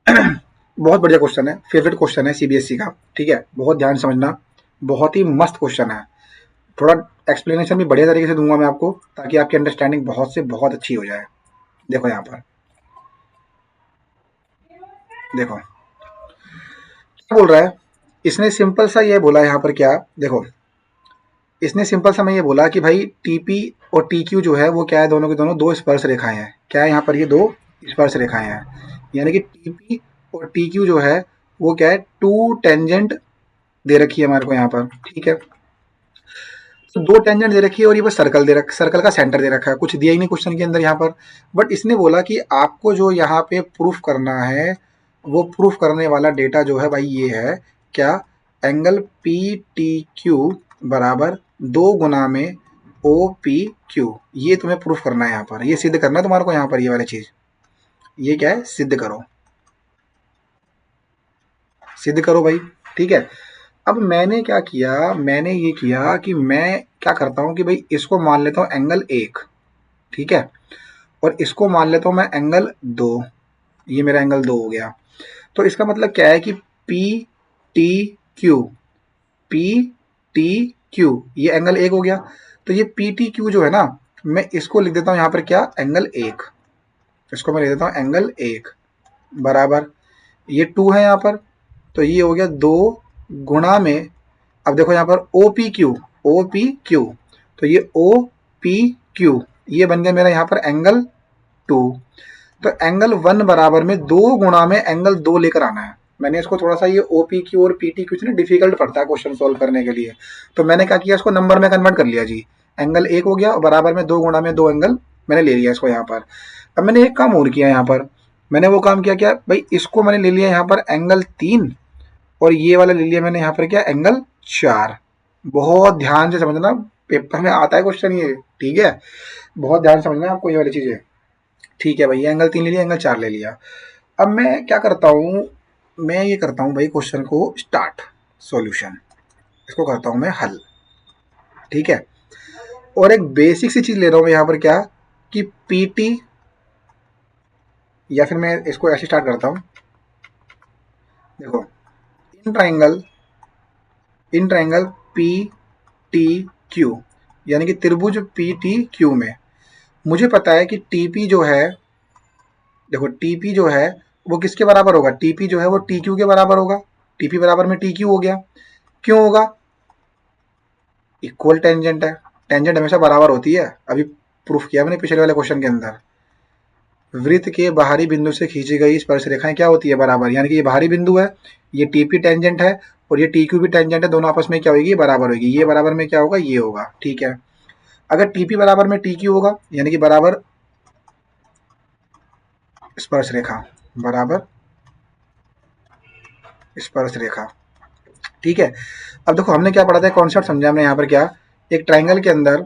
बहुत बढ़िया क्वेश्चन है, फेवरेट क्वेश्चन है सीबीएसई का। ठीक है। बहुत ध्यान से समझना, बहुत ही मस्त क्वेश्चन है। थोड़ा एक्सप्लेनेशन भी बढ़िया तरीके से दूंगा मैं आपको, ताकि आपकी अंडरस्टैंडिंग बहुत से बहुत अच्छी हो जाए। देखो यहाँ पर, देखो क्या बोल रहा है, इसने सिंपल सा ये बोला यहाँ पर क्या, देखो इसने सिंपल सा मैं ये बोला कि भाई टीपी और टी क्यू जो है वो क्या है, दोनों के दोनों दो स्पर्श रेखाएं हैं। क्या है यहाँ पर, ये दो स्पर्श रेखाएं हैं। यानी कि टीपी और टी क्यू जो है वो क्या है, टू टेंजेंट दे रखी है हमारे को यहाँ पर। ठीक है। तो दो टेंजेंट दे रखी है, और ये बस सर्कल दे रखा, सर्कल का सेंटर दे रखा है, कुछ दिया ही नहीं क्वेश्चन के अंदर यहाँ पर। बट इसने बोला कि आपको जो यहाँ पे प्रूफ करना है, वो प्रूफ करने वाला डेटा जो है भाई ये है क्या, एंगल पी टी क्यू बराबर 2 गुना में ओ पी क्यू। ये तुम्हें प्रूफ करना है यहाँ पर, ये सिद्ध करना है तुम्हारे को यहाँ पर, ये वाली चीज, ये क्या है, सिद्ध करो, सिद्ध करो भाई। ठीक है। अब मैंने क्या किया, मैंने ये किया कि मैं क्या करता हूँ कि भाई इसको मान लेता हूँ एंगल 1। ठीक है। और इसको मान लेता हूँ मैं एंगल 2, ये मेरा एंगल 2 हो गया। तो इसका मतलब क्या है कि P T Q, P T Q ये एंगल 1 हो गया। तो ये पी टी क्यू जो है ना, मैं इसको लिख देता हूँ यहाँ पर क्या, एंगल 1, इसको मैं लिख देता हूँ एंगल 1 बराबर, ये 2 है यहाँ पर, तो ये हो गया 2 गुणा में, अब देखो यहाँ पर O P Q, O P Q, तो ये ओ पी क्यू ये बन गया मेरा यहाँ पर एंगल 2। तो एंगल 1 बराबर में 2 गुणा में एंगल 2 लेकर आना है। मैंने इसको थोड़ा सा ये ओ पी क्यू और पी टी क्यू से ना डिफिकल्ट पड़ता है क्वेश्चन सोल्व करने के लिए, तो मैंने क्या किया, इसको नंबर में कन्वर्ट कर लिया जी। एंगल 1 हो गया और बराबर में 2 गुणा में 2 एंगल मैंने ले लिया इसको यहाँ पर। अब मैंने एक काम और किया यहाँ पर, मैंने वो काम किया क्या भाई, इसको मैंने ले लिया यहाँ पर एंगल 3 और ये वाला ले लिया मैंने यहाँ पर क्या, एंगल 4। बहुत ध्यान से समझना, पेपर में आता है क्वेश्चन ये, ठीक है, बहुत ध्यान से समझना आपको ये वाली चीजें। ठीक है भाई, एंगल 3 ले लिया, एंगल 4 ले लिया। अब मैं क्या करता हूँ, मैं ये करता हूँ भाई क्वेश्चन को स्टार्ट, सॉल्यूशन, इसको करता हूँ मैं हल, ठीक है। और एक बेसिक सी चीज ले रहा हूँ यहाँ पर क्या, कि पीटी, या फिर मैं इसको ऐसे स्टार्ट करता हूँ, देखो इन ट्राइंगल पी टी क्यू, यानी कि त्रिभुज पी टी क्यू में मुझे पता है कि टीपी जो है, देखो टीपी जो है वो किसके बराबर होगा, टीपी जो है वो टी क्यू के बराबर होगा, टीपी बराबर में टी क्यू हो गया। क्यों होगा, इक्वल टेंजेंट है, टेंजेंट हमेशा बराबर होती है, अभी प्रूफ किया मैंने पिछले वाले क्वेश्चन के अंदर। वृत्त के बाहरी बिंदु से खींची गई स्पर्श रेखाएं क्या होती है, बराबर, यानी कि ये बाहरी बिंदु है, ये टीपी टेंजेंट है और ये टी क्यू भी टेंजेंट है, दोनों आपस में क्या होगी, बराबर होगी, ये बराबर में क्या होगा, ये होगा, ठीक है। अगर टीपी बराबर में टी क्यू होगा, यानी कि बराबर स्पर्श रेखा, बराबर स्पर्श रेखा, ठीक है। अब देखो हमने क्या पढ़ा था, कॉन्सेप्ट समझा हमने यहाँ पर क्या, एक ट्राइंगल के अंदर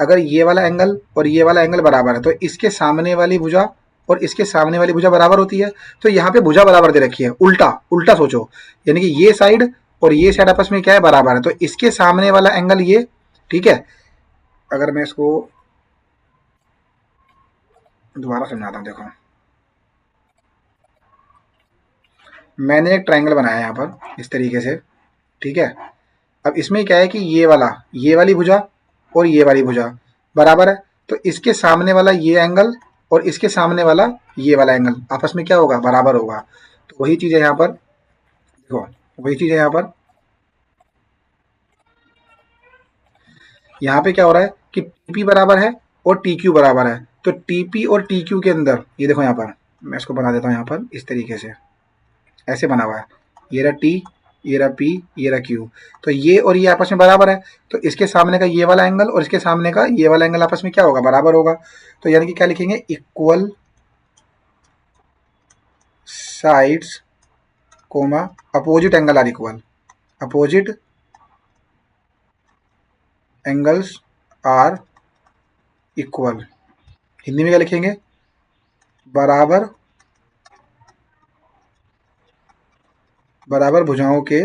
अगर ये वाला एंगल और ये वाला एंगल बराबर है तो इसके सामने वाली भुजा और इसके सामने वाली भुजा बराबर होती है। तो यहाँ पे भुजा बराबर दे रखी है, उल्टा उल्टा सोचो, यानी कि ये साइड और ये साइड आपस में क्या है, बराबर है, तो इसके सामने वाला एंगल ये, ठीक है। अगर मैं इसको दोबारा समझाता हूँ, देखो मैंने एक ट्राइंगल बनाया यहाँ पर इस तरीके से, ठीक है। अब इसमें क्या है कि ये वाला, ये वाली भुजा और ये वाली भुजा बराबर है, तो इसके सामने वाला ये एंगल और इसके सामने वाला ये वाला एंगल आपस में क्या होगा, बराबर होगा। तो वही चीज है यहाँ पर, देखो वही चीज है यहाँ पर, यहाँ पे क्या हो रहा है कि टीपी बराबर है और टी क्यू बराबर है, तो टीपी और टी क्यू के अंदर ये देखो यहाँ पर, मैं इसको बना देता हूँ यहाँ पर इस तरीके से, ऐसे बना हुआ है, ये रहा टी, ये रहा पी, ये रहा क्यू, तो ये और ये आपस में बराबर है, तो इसके सामने का ये वाला एंगल और इसके सामने का ये वाला एंगल आपस में क्या होगा, बराबर होगा। तो यानी कि क्या लिखेंगे, equal sides comma opposite angle are equal, opposite angles are equal. Hindi में क्या लिखेंगे, बराबर बराबर भुजाओं के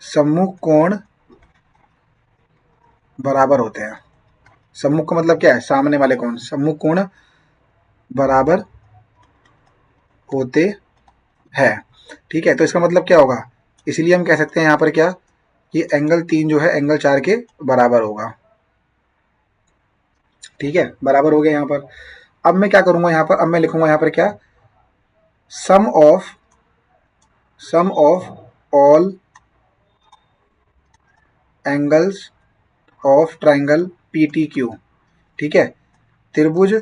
सम्मुख कोण बराबर होते हैं। सम्मुख का मतलब क्या है, सामने वाले कोण, सम्मुख कोण बराबर होते हैं, ठीक है। तो इसका मतलब क्या होगा, इसलिए हम कह सकते हैं यहाँ पर क्या, कि एंगल 3 जो है एंगल 4 के बराबर होगा, ठीक है, बराबर हो गया यहाँ पर। अब मैं क्या करूंगा यहाँ पर, अब मैं लिखूंगा यहाँ पर क्या, sum of all angles of triangle P T Q, ठीक है। त्रिभुज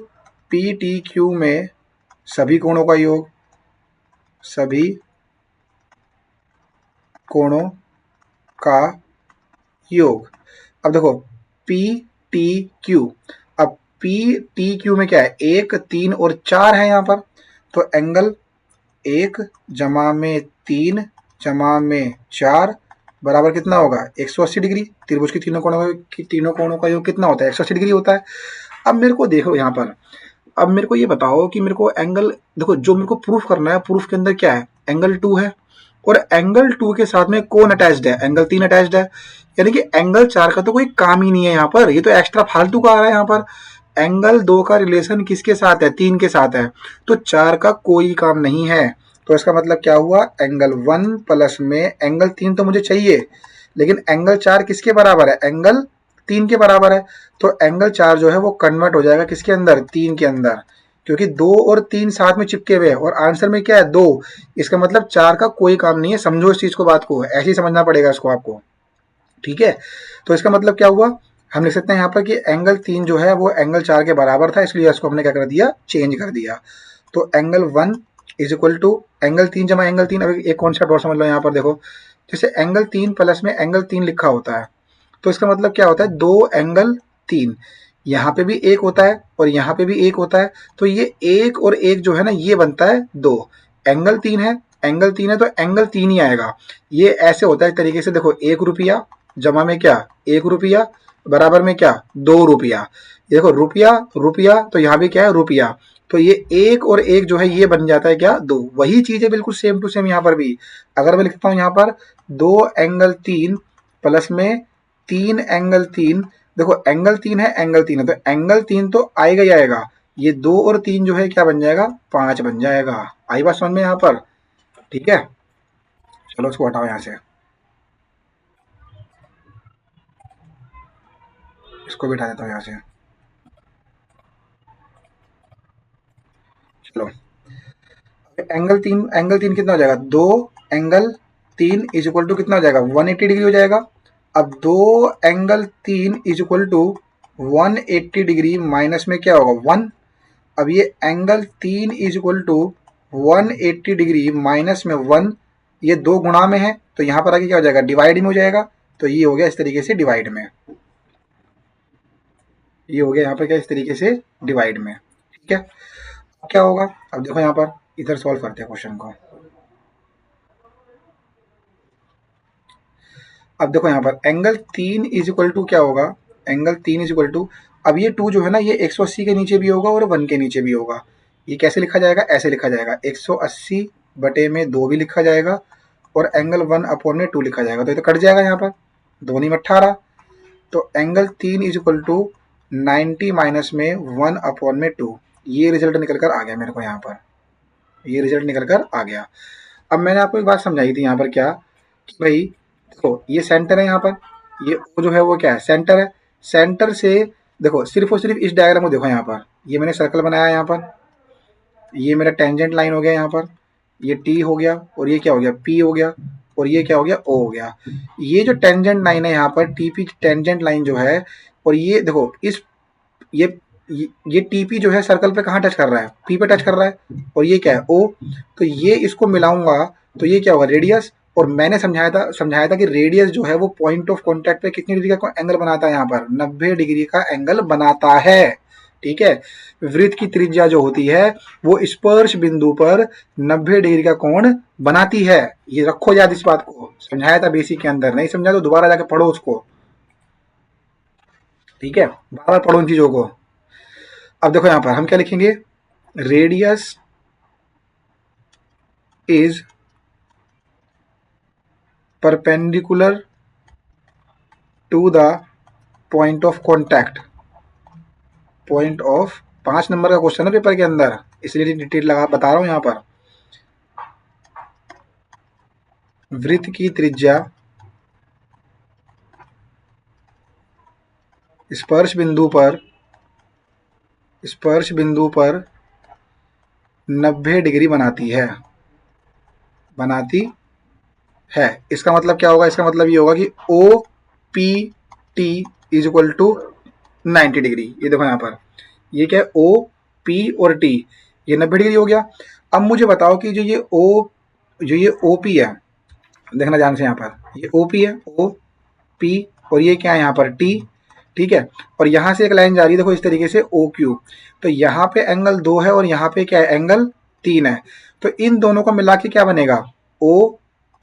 पी टी क्यू में सभी कोणों का योग, सभी कोणों का योग। अब देखो पी टी क्यू, अब पी टी क्यू में क्या है, 1 3 और 4 है यहाँ पर, तो एंगल 1 जमा में 3 जमा में 4 बराबर कितना होगा, 180 डिग्री। त्रिभुज की तीनों कोणों का योग कितना होता है, 180 डिग्री होता है। अब मेरे को देखो यहाँ पर, अब मेरे को ये बताओ कि मेरे को एंगल, देखो जो मेरे को प्रूफ करना है, प्रूफ के अंदर क्या है, एंगल 2 है, और एंगल 2 के साथ में कौन अटैच्ड है, एंगल 3 अटैच्ड है, यानी कि एंगल 4 का तो कोई काम ही नहीं है यहाँ पर, ये तो एक्स्ट्रा फालतू का आ रहा है यहाँ पर। एंगल 2 का रिलेशन किसके साथ है, 3 के साथ है, तो 4 का कोई काम नहीं है। तो इसका मतलब क्या हुआ, एंगल 1 प्लस में एंगल 3 तो मुझे चाहिए, लेकिन एंगल 4 किसके बराबर है, एंगल 3 के बराबर है। तो एंगल 4 जो है वो कन्वर्ट हो जाएगा किसके अंदर, 3 के अंदर, क्योंकि 2 और 3 साथ में चिपके हुए हैं और आंसर में क्या है 2, इसका मतलब 4 का कोई काम नहीं है। समझो इस चीज को, बात को ऐसे ही समझना पड़ेगा इसको आपको, ठीक है। तो इसका मतलब क्या हुआ, हम लिख सकते हैं यहाँ पर कि एंगल 3 जो है वो एंगल 4 के बराबर था, इसलिए इसको हमने क्या कर दिया, चेंज कर दिया। तो angle 1 is equal to angle 3 जमा एंगल 3। अभी एक कॉन्सेप्ट और समझ लो यहाँ पर, देखो जैसे एंगल 3 प्लस में एंगल 3 लिखा होता है, तो इसका मतलब क्या होता है, 2 एंगल 3, यहाँ पे भी एक होता है और यहाँ पे भी एक होता है, तो ये एक और एक जो है ना ये बनता है 2। एंगल 3 है, एंगल 3 है तो एंगल 3 ही आएगा। ये ऐसे होता है एक तरीके से, देखो 1 रुपया जमा में क्या 1 रुपया बराबर में क्या 2 रुपया, ये देखो रुपया रुपया तो यहाँ भी क्या है रुपया, तो ये एक और एक जो है ये बन जाता है क्या 2। वही चीज है बिल्कुल सेम टू सेम यहाँ पर भी। अगर मैं लिखता हूँ यहाँ पर 2 एंगल 3 प्लस में 3 एंगल 3, देखो एंगल 3 है, एंगल 3 है, तो एंगल 3 तो आएगा ही आएगा, ये 2 और 3 जो है क्या बन जाएगा 5 बन जाएगा। आई बात समझ में यहाँ पर, ठीक है। चलो इसको हटाओ यहाँ से, इसको भी हटा देता हूँ यहाँ से। चलो एंगल तीन कितना हो जाएगा, 2 एंगल 3 इज इक्वल टू कितना हो जाएगा 180 डिग्री हो जाएगा। अब 2 angle 3 is equal to 180 degree minus में क्या होगा 1। अब ये angle 3 is equal to 180 degree minus में 1, ये 2 गुणा में है तो यहाँ पर आगे क्या हो जाएगा डिवाइड में हो जाएगा, तो ये हो गया इस तरीके से डिवाइड में, ये हो गया यहाँ पर क्या इस तरीके से डिवाइड में, ठीक है। अब क्या होगा, अब देखो यहाँ पर इधर सॉल्व करते हैं क्वेश्चन को। अब देखो यहाँ पर एंगल 3 इज इक्वल टू क्या होगा, एंगल 3 इज इक्वल टू, अब ये 2 जो है ना ये 180 के नीचे भी होगा और 1 के नीचे भी होगा। ये कैसे लिखा जाएगा, ऐसे लिखा जाएगा 180 बटे में 2 भी लिखा जाएगा और एंगल 1 अपॉन में 2 लिखा जाएगा, तो ये तो कट जाएगा यहाँ पर, 2 में 18। तो angle 3 is equal to 90 minus में 1 अपॉन में 2, ये रिजल्ट निकल कर आ गया मेरे को यहाँ पर, ये रिजल्ट निकल कर आ गया। अब मैंने आपको एक बात समझाई थी यहाँ पर क्या, कि भाई देखो ये सेंटर है यहाँ पर, ये O जो है वो क्या है सेंटर है, सेंटर से देखो सिर्फ और सिर्फ इस डायग्राम को देखो यहाँ पर, ये मैंने सर्कल बनाया यहाँ पर, ये मेरा टेंजेंट लाइन हो गया यहाँ पर, ये T हो गया और ये क्या हो गया P हो गया और ये क्या हो गया O हो गया। ये जो टेंजेंट लाइन है यहाँ पर TP टेंजेंट लाइन जो है, और ये देखो इस ये ये टीपी जो है सर्कल पे कहाँ टच कर रहा है, पी पे टच कर रहा है और ये क्या है ओ, तो ये इसको मिलाऊंगा तो ये क्या होगा रेडियस। और मैंने समझाया था कि रेडियस जो है वो पॉइंट ऑफ कांटेक्ट पे कितनी डिग्री का एंगल बनाता है, यहाँ पर 90 डिग्री का एंगल बनाता है, ठीक है। वृत्त की त्रिज्या जो होती है वो स्पर्श बिंदु पर 90 डिग्री का कोण बनाती है, ये रखो याद, इस बात को समझाया था बेसिक के अंदर, नहीं समझा तो दोबारा जाके पढ़ो उसको, ठीक है, बार बार पढ़ो इन चीजों को। अब देखो यहां पर हम क्या लिखेंगे, radius is perpendicular to the point of contact, point of 5 number का क्वेश्चन है पेपर के अंदर, इसलिए डिटेल लगा बता रहा हूं यहां पर। वृत्त की त्रिज्या स्पर्श बिंदु पर 90 डिग्री बनाती है। इसका मतलब क्या होगा, इसका मतलब ये होगा कि O P T is equal to 90 degree. ये देखो यहाँ पर ये क्या है ओ पी और टी, ये 90 डिग्री हो गया। अब मुझे बताओ कि जो ये ओ पी है, देखना ध्यान से यहाँ पर, ये ओ पी है ओ पी और ये क्या है यहाँ पर टी, ठीक है। और यहाँ से एक लाइन जा रही है देखो इस तरीके से ओ क्यू, तो यहाँ पे एंगल 2 है और यहाँ पे क्या है एंगल 3 है, तो इन दोनों का मिला के क्या बनेगा ओ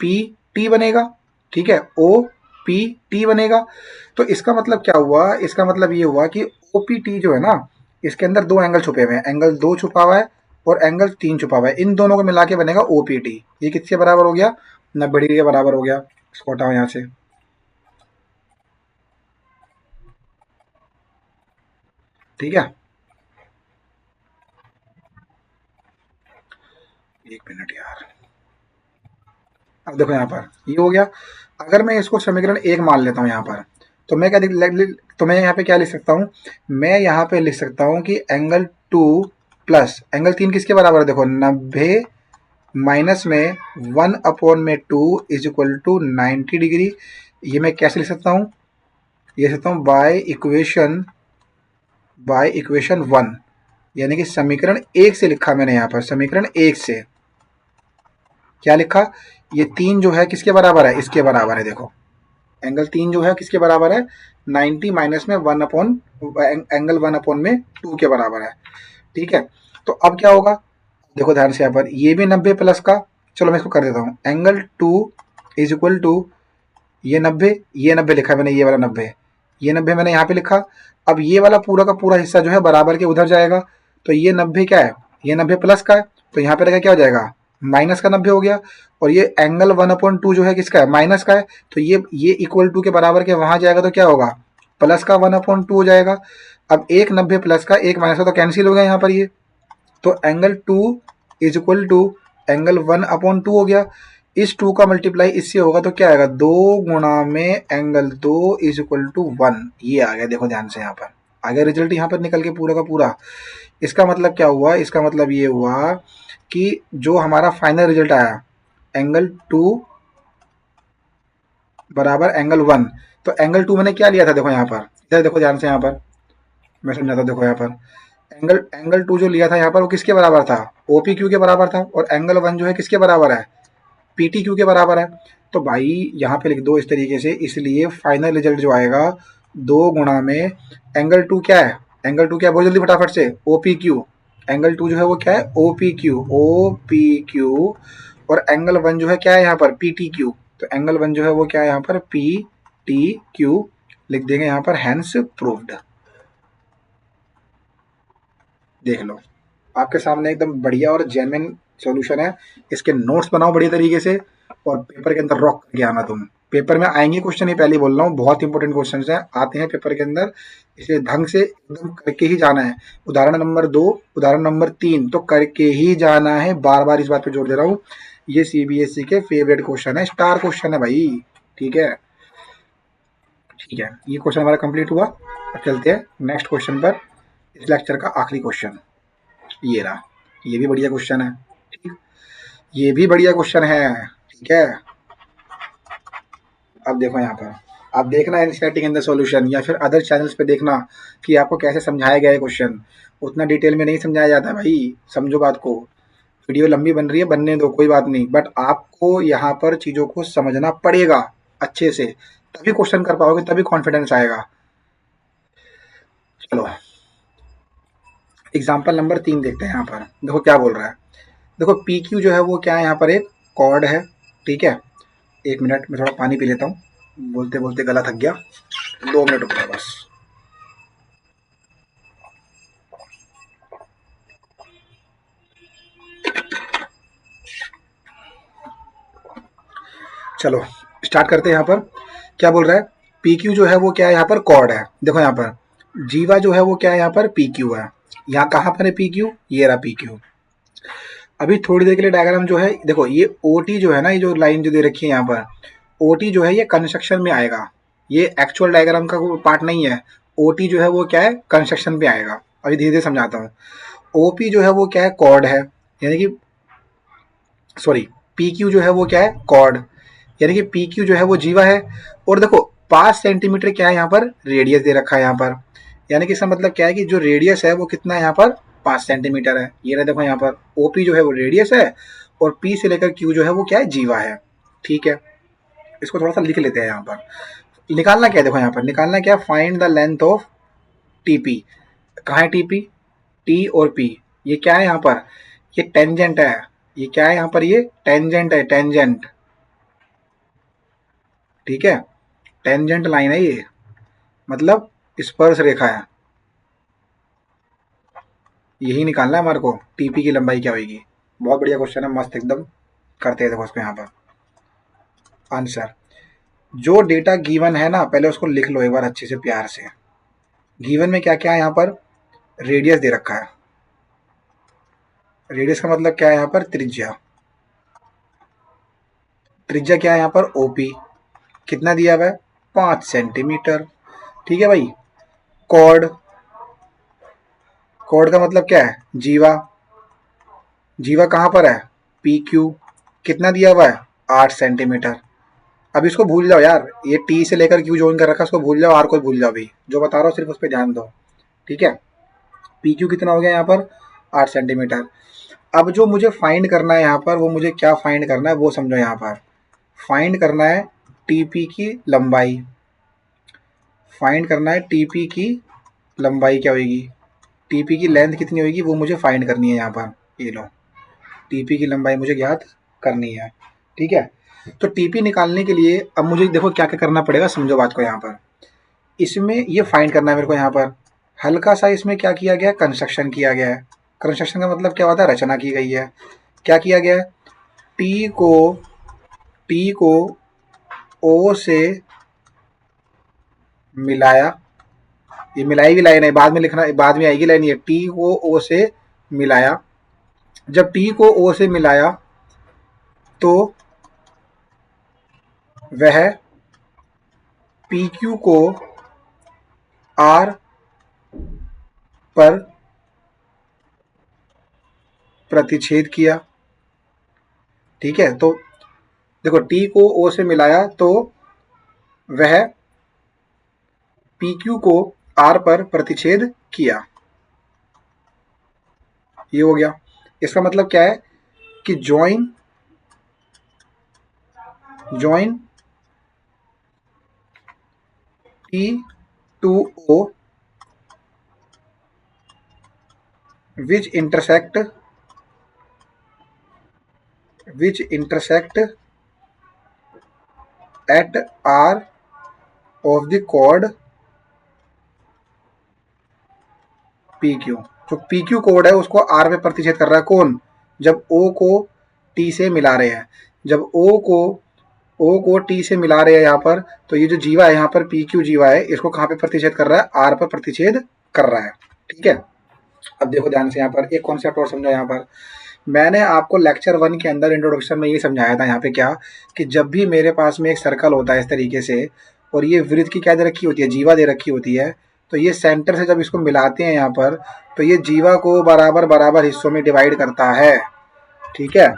पी टी बनेगा, ठीक है, ओ पी टी बनेगा। तो इसका मतलब क्या हुआ, इसका मतलब ये हुआ कि ओ पी टी जो है ना, इसके अंदर 2 एंगल छुपे हुए हैं, एंगल 2 छुपा हुआ है और एंगल 3 छुपा हुआ है, इन दोनों को मिला के बनेगा ओ पी टी। ये किसके बराबर हो गया 90 डिग्री के बराबर हो गया। इसको हटाओ यहाँ से। ठीक है, 1 मिनट यार। अब देखो यहाँ पर ये हो गया। अगर मैं इसको समीकरण 1 मान लेता हूँ यहाँ पर, तो मैं क्या तो मैं यहाँ पे क्या लिख सकता हूँ? मैं यहाँ पे लिख सकता हूँ कि एंगल 2 प्लस एंगल 3 किसके बराबर है? देखो 90 माइनस में 1/2 इज इक्वल टू 90 डिग्री। ये मैं कैसे लिख सकता हूँ? ये लिख सकता हूँ बाय इक्वेशन 1, यानी कि समीकरण 1 से लिखा मैंने यहाँ पर। समीकरण 1 से क्या लिखा? ये 3 जो है किसके बराबर है? इसके बराबर है। देखो एंगल 3 जो है किसके बराबर है? 90 माइनस में 1 अपॉन एंगल 1/2 के बराबर है। ठीक है, तो अब क्या होगा? देखो ध्यान से यहाँ पर, ये भी 90 प्लस का, चलो मैं इसको कर देता हूँ। एंगल 2 इज इक्वल टू ये 90 लिखा है मैंने, ये वाला 90, ये 90 मैंने यहाँ पे लिखा। अब ये वाला पूरा का पूरा हिस्सा जो है बराबर के उधर जाएगा, तो ये 90 क्या है? ये 90 प्लस का है, तो यहाँ पे लगा क्या हो जाएगा? माइनस का 90 हो गया। और ये एंगल 1/2 जो है किसका है? माइनस का है, तो ये इक्वल टू के बराबर के वहां जाएगा, तो क्या होगा? प्लस का 1/2 हो जाएगा। अब एक 90 प्लस का, एक माइनस का, तो कैंसिल हो गया यहाँ पर ये। तो angle 2 is equal to angle 1/2 हो गया। इस 2 का मल्टीप्लाई इससे होगा, तो क्या आएगा? 2 गुणा में एंगल 2 इज इक्वल टू 1। ये आ गया, देखो ध्यान से यहाँ पर आ गया रिजल्ट यहाँ पर निकल के पूरा का पूरा। इसका मतलब क्या हुआ? इसका मतलब ये हुआ कि जो हमारा फाइनल रिजल्ट आया, एंगल 2 बराबर एंगल 1, तो एंगल 2 मैंने क्या लिया था? देखो यहाँ पर, इधर देखो ध्यान से यहाँ पर, मैं समझाता हूँ। देखो यहाँ पर एंगल एंगल 2 जो लिया था यहाँ पर, वो किसके बराबर था? ओपी क्यू के बराबर था। और एंगल 1 जो है किसके बराबर है? पीटी क्यू के बराबर है। तो भाई यहाँ पे लिख दो इस तरीके से। इसलिए फाइनल रिजल्ट जो आएगा, 2 गुणा में एंगल 2 क्या है? एंगल 2 क्या है? बहुत जल्दी फटाफट से, ओपी क्यू। एंगल 2 जो है वो क्या है? OP Q, OP Q. और एंगल 1 जो है क्या है यहाँ पर? PT Q. तो एंगल 1 जो है वो क्या है यहाँ पर? पी टी क्यू लिख देंगे यहाँ पर, हैंस प्रूव्ड। देख लो, आपके सामने एकदम बढ़िया और जेन्युइन सॉल्यूशन है। इसके नोट्स बनाओ बढ़िया तरीके से, और पेपर के अंदर रॉक करके आना तुम। पेपर में आएंगे क्वेश्चन, ये पहले ही बोल रहा हूँ, बहुत इंपॉर्टेंट क्वेश्चन है आते हैं पेपर के अंदर। इसलिए ढंग से एकदम करके ही जाना है। उदाहरण नंबर 2, उदाहरण नंबर 3 तो करके ही जाना है। बार बार इस बात पे जोर दे रहा हूँ। ये सीबीएसई के फेवरेट क्वेश्चन है, स्टार क्वेश्चन है भाई। ठीक है, ठीक है, ये क्वेश्चन हमारा कंप्लीट हुआ। अब चलते हैं नेक्स्ट क्वेश्चन पर। इस लेक्चर का आखिरी क्वेश्चन ये रहा। ये भी बढ़िया क्वेश्चन है। ठीक, ये भी बढ़िया क्वेश्चन है। ठीक है, अब देखो यहाँ पर, आप देखना एनसीईआरटी के अंदर सॉल्यूशन, या फिर अदर चैनल्स पे देखना कि आपको कैसे समझाया गया है क्वेश्चन। उतना डिटेल में नहीं समझाया जाता भाई, समझो बात को। वीडियो लंबी बन रही है, बनने दो, कोई बात नहीं, बट आपको यहाँ पर चीज़ों को समझना पड़ेगा अच्छे से, तभी क्वेश्चन कर पाओगे, तभी कॉन्फिडेंस आएगा। चलो एग्जाम्पल नंबर 3 देखते हैं। यहाँ पर देखो क्या बोल रहा है। देखो पी क्यू जो है वो क्या है? यहाँ पर एक कॉर्ड है। ठीक है, 1 मिनट में थोड़ा पानी पी लेता हूँ, बोलते बोलते गला थक गया। 2 मिनट रुक बस। चलो स्टार्ट करते हैं। यहाँ पर क्या बोल रहा है? पी क्यू जो है वो क्या है? यहाँ पर कॉर्ड है। देखो यहाँ पर जीवा जो है वो क्या है? यहाँ पर पी क्यू है। यहाँ कहाँ पर है पी क्यू? ये रहा पी क्यू। अभी थोड़ी देर के लिए डायग्राम जो है, देखो ये ओ टी जो है ना, ये जो लाइन जो दे रखी है यहाँ पर, ओ टी जो है ये कंस्ट्रक्शन में आएगा। ये एक्चुअल डायग्राम का कोई पार्ट नहीं है। ओ टी जो है वो क्या है? कंस्ट्रक्शन पे आएगा। अभी धीरे धीरे समझाता हूँ। ओपी जो है वो क्या है? कॉर्ड है, यानी कि सॉरी, पी क्यू जो है वो क्या है? कॉर्ड, यानी कि पी क्यू जो है वो जीवा है। और देखो 5 सेंटीमीटर क्या है? यहाँ पर रेडियस दे रखा है यहाँ पर, यानी कि इसका मतलब क्या है कि जो रेडियस है वो कितना है? यहाँ पर 5 सेंटीमीटर है। ये रहा देखो यहाँ पर ओपी जो है वो रेडियस है, और पी से लेकर क्यू जो है वो क्या है? जीवा है। ठीक है, इसको थोड़ा सा लिख लेते हैं। यहाँ पर निकालना क्या है? देखो यहाँ पर निकालना क्या है? Find the length of TP. कहाँ है टीपी? टी और पी, ये क्या है यहाँ पर? ये टेंजेंट है। ये क्या है यहाँ पर? ये टेंजेंट है, टेंजेंट। ठीक है, टेंजेंट लाइन है ये, मतलब स्पर्श रेखा है। यही निकालना है हमारे को, टीपी की लंबाई क्या होगी। बहुत बढ़िया क्वेश्चन है, मस्त एकदम। करते हैं देखो इसको यहाँ पर। आंसर। जो डेटा गिवन है ना, पहले उसको लिख लो एक बार अच्छे से प्यार से। गिवन में क्या क्या है यहाँ पर? रेडियस दे रखा है। रेडियस का मतलब क्या है यहाँ पर? त्रिज्या। त्रिज्या क्या है यहाँ पर? ओपी। कितना दिया हुआ है? 5 सेंटीमीटर। ठीक है भाई। कॉर्ड, कॉर्ड का मतलब क्या है? जीवा। जीवा कहाँ पर है? P Q. कितना दिया हुआ है? 8 सेंटीमीटर। अब इसको भूल जाओ यार, ये टी से लेकर क्यू ज्वाइन कर रखा है, उसको भूल जाओ, आर को भूल जाओ। अभी जो बता रहा हूँ सिर्फ उस पर ध्यान दो। ठीक है। पी क्यू कितना हो गया यहाँ पर? 8 सेंटीमीटर। अब जो मुझे फाइंड करना है यहाँ पर, वो मुझे क्या फाइंड करना है वो समझो। यहाँ पर फाइंड करना है टीपी की लंबाई। फाइंड करना है टीपी की लंबाई क्या होगी? टीपी की लेंथ कितनी होगी वो मुझे फाइंड करनी है यहाँ पर। ये लो, टीपी की लंबाई मुझे ज्ञात करनी है। ठीक है। तो टीपी निकालने के लिए अब मुझे देखो क्या क्या करना पड़ेगा, समझो बात को। यहाँ पर इसमें ये फाइंड करना है मेरे को। यहाँ पर हल्का सा इसमें क्या किया गया? कंस्ट्रक्शन किया गया है। कंस्ट्रक्शन का मतलब क्या होता है? रचना की गई है। क्या किया गया है? टी को टी को ओ से मिलाया। ये मिलाई भी लाइन है, बाद में लिखना, बाद में आएगी लाइन। ये टी को ओ से मिलाया। जब टी को ओ से मिलाया तो वह पी क्यू को आर पर प्रतिच्छेद किया। ठीक है। तो देखो, टी को ओ से मिलाया तो वह पी क्यू को आर पर प्रतिच्छेद किया। ये हो गया। इसका मतलब क्या है? कि join join T to O which intersect at R of the chord PQ। जो PQ कोड है उसको R में प्रतिच्छेद कर रहा है। कौन? जब O को T से मिला रहे हैं। जब O को T से मिला रहे हैं यहाँ पर, तो ये जो जीवा है यहाँ पर, PQ जीवा है, इसको कहाँ पे प्रतिच्छेद कर रहा है? R पर प्रतिच्छेद कर रहा है। ठीक है। अब देखो ध्यान से, यहाँ पर एक कॉन्सेप्ट और समझो। यहाँ पर मैंने आपको लेक्चर 1 के अंदर इंट्रोडक्शन में ये समझाया था। यहाँ पे क्या, कि जब भी मेरे पास में एक सर्कल होता है इस तरीके से, और ये वृत्त की क्या दे रखी होती है? जीवा दे रखी होती है। तो ये सेंटर से जब इसको मिलाते हैं यहाँ पर, तो ये जीवा को बराबर बराबर हिस्सों में डिवाइड करता है। ठीक है।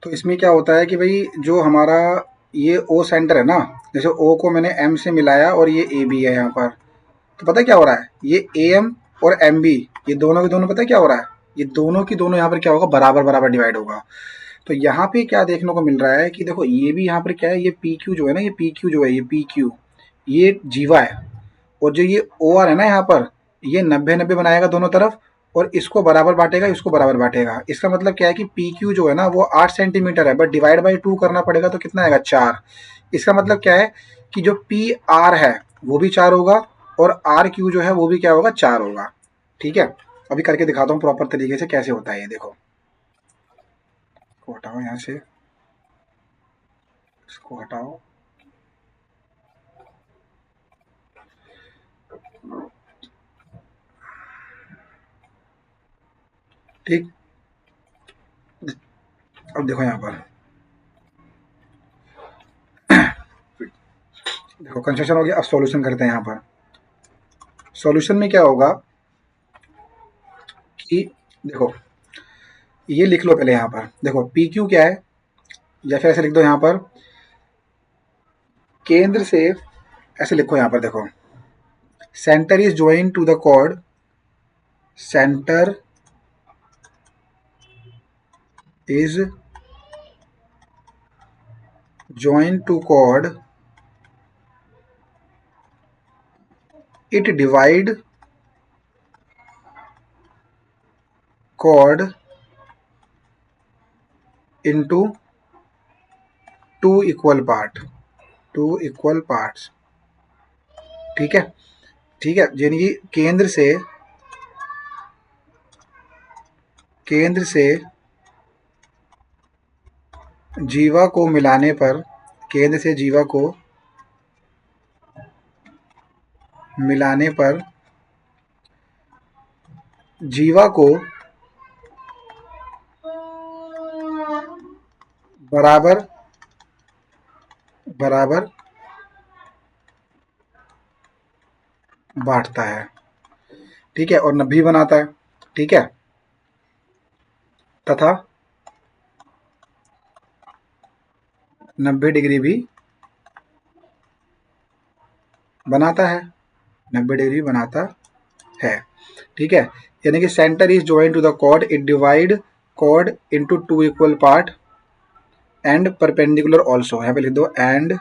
तो इसमें क्या होता है कि भाई जो हमारा ये ओ सेंटर है ना, जैसे ओ को मैंने एम से मिलाया और ये ए बी है यहाँ पर, तो पता है क्या हो रहा है? ये ए एम और एम बी, ये दोनों के दोनों पता है क्या हो रहा है? ये दोनों की दोनों यहाँ पर क्या होगा? बराबर बराबर डिवाइड होगा। तो यहाँ पे क्या देखने को मिल रहा है कि देखो, ये भी यहाँ पर क्या है? ये पी क्यू जो है ना, ये पी क्यू जो है, ये पी क्यू, ये जीवा है। और जो ये ओ आर है ना यहाँ पर, ये 90-90 बनाएगा दोनों तरफ, और इसको बराबर बांटेगा, इसको बराबर बांटेगा। इसका मतलब क्या है कि पी क्यू जो है ना वो 8 सेंटीमीटर है, बट डिवाइड बाई 2 करना पड़ेगा, तो कितना आएगा? 4। इसका मतलब क्या है कि जो पी आर है वो भी 4 होगा, और आर क्यू जो है वो भी क्या होगा? 4 होगा। ठीक है। अभी करके दिखाता हूँ प्रॉपर तरीके से कैसे होता है ये। देखो, इसको हटाओ यहाँ से, इसको हटाओ। ठीक। अब देखो यहाँ पर, देखो कंस्ट्रक्शन हो गया। अब सॉल्यूशन करते हैं। यहाँ पर सॉल्यूशन में क्या होगा कि देखो, ये लिख लो पहले। यहाँ पर देखो, पी क्यू क्या है, या फिर ऐसे लिख दो यहाँ पर, केंद्र से, ऐसे लिखो यहाँ पर। देखो, centre is join to the chord, centre is join to chord, it divide chord into two equal parts. ठीक है। ठीक है। यानी कि केंद्र से जीवा को मिलाने पर, केंद्र से जीवा को मिलाने पर जीवा को बराबर बराबर बांटता है, ठीक है, और 90 बनाता है, ठीक है, तथा 90 डिग्री भी बनाता है, 90 डिग्री बनाता है, ठीक है। यानी कि centre is joint to the chord, it divide chord into 2 equal part and perpendicular also. यहाँ पे लिख दो एंड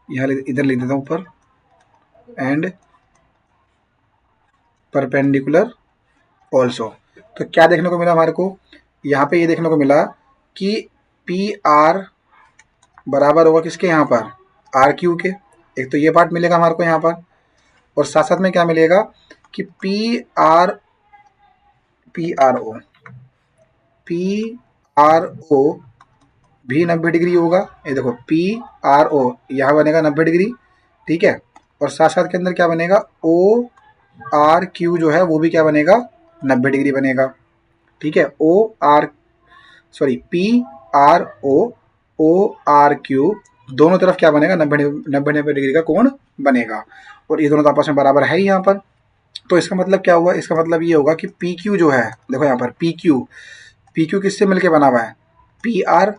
यहाँ इधर लिख देता हूँ ऊपर, एंड परपेंडिकुलर ऑल्सो। तो क्या देखने को मिला हमारे को, यहाँ पे ये देखने को मिला कि पी आर बराबर होगा किसके, यहाँ पर आर क्यू के। एक तो ये पार्ट मिलेगा हमारे को यहाँ पर, और साथ साथ में क्या मिलेगा कि पी आर ओ भी 90 डिग्री होगा। ये देखो पी आर ओ यहाँ बनेगा 90 डिग्री, ठीक है, और साथ साथ के अंदर क्या बनेगा, ओ आर क्यू जो है वो भी क्या बनेगा, 90 डिग्री बनेगा, ठीक है। P R O R Q दोनों तरफ क्या बनेगा, 90 डिग्री का कोण बनेगा, और ये दोनों तो आपस में बराबर है ही यहाँ पर। तो इसका मतलब क्या हुआ, इसका मतलब ये होगा कि पी क्यू जो है, देखो यहाँ पर पी क्यू किससे मिलके बना हुआ है, पी आर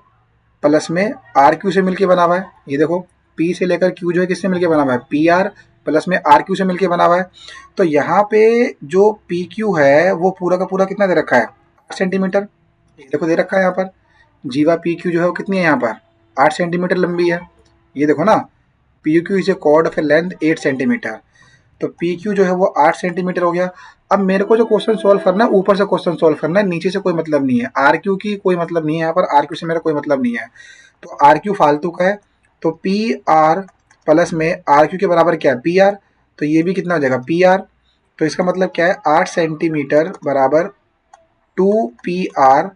प्लस में आर क्यू से मिलके बना हुआ है। ये देखो पी से लेकर क्यू जो है किससे मिलके बना हुआ है, पी आर प्लस में आर क्यू से मिलके बना हुआ है। तो यहाँ पे जो पी क्यू है वो पूरा का पूरा कितना दे रखा है, 8 सेंटीमीटर। ये देखो दे रखा है यहाँ पर, जीवा पी क्यू जो है वो कितनी है यहाँ पर, 8 सेंटीमीटर लंबी है। ये देखो ना, P Q is a chord of a length 8 centimetre. तो पी क्यू जो है वो 8 सेंटीमीटर हो गया। अब मेरे को जो क्वेश्चन सॉल्व करना है ऊपर से क्वेश्चन सॉल्व करना है, नीचे से कोई मतलब नहीं है, आर क्यू की कोई मतलब नहीं है यहाँ पर, आर क्यू से मेरा कोई मतलब नहीं है, तो आर क्यू फालतू का है। तो पी आर प्लस में आर क्यू के बराबर क्या है, पी आर, तो ये भी कितना हो जाएगा, पी आर। तो इसका मतलब क्या है, 8 सेंटीमीटर बराबर 2 पी आर,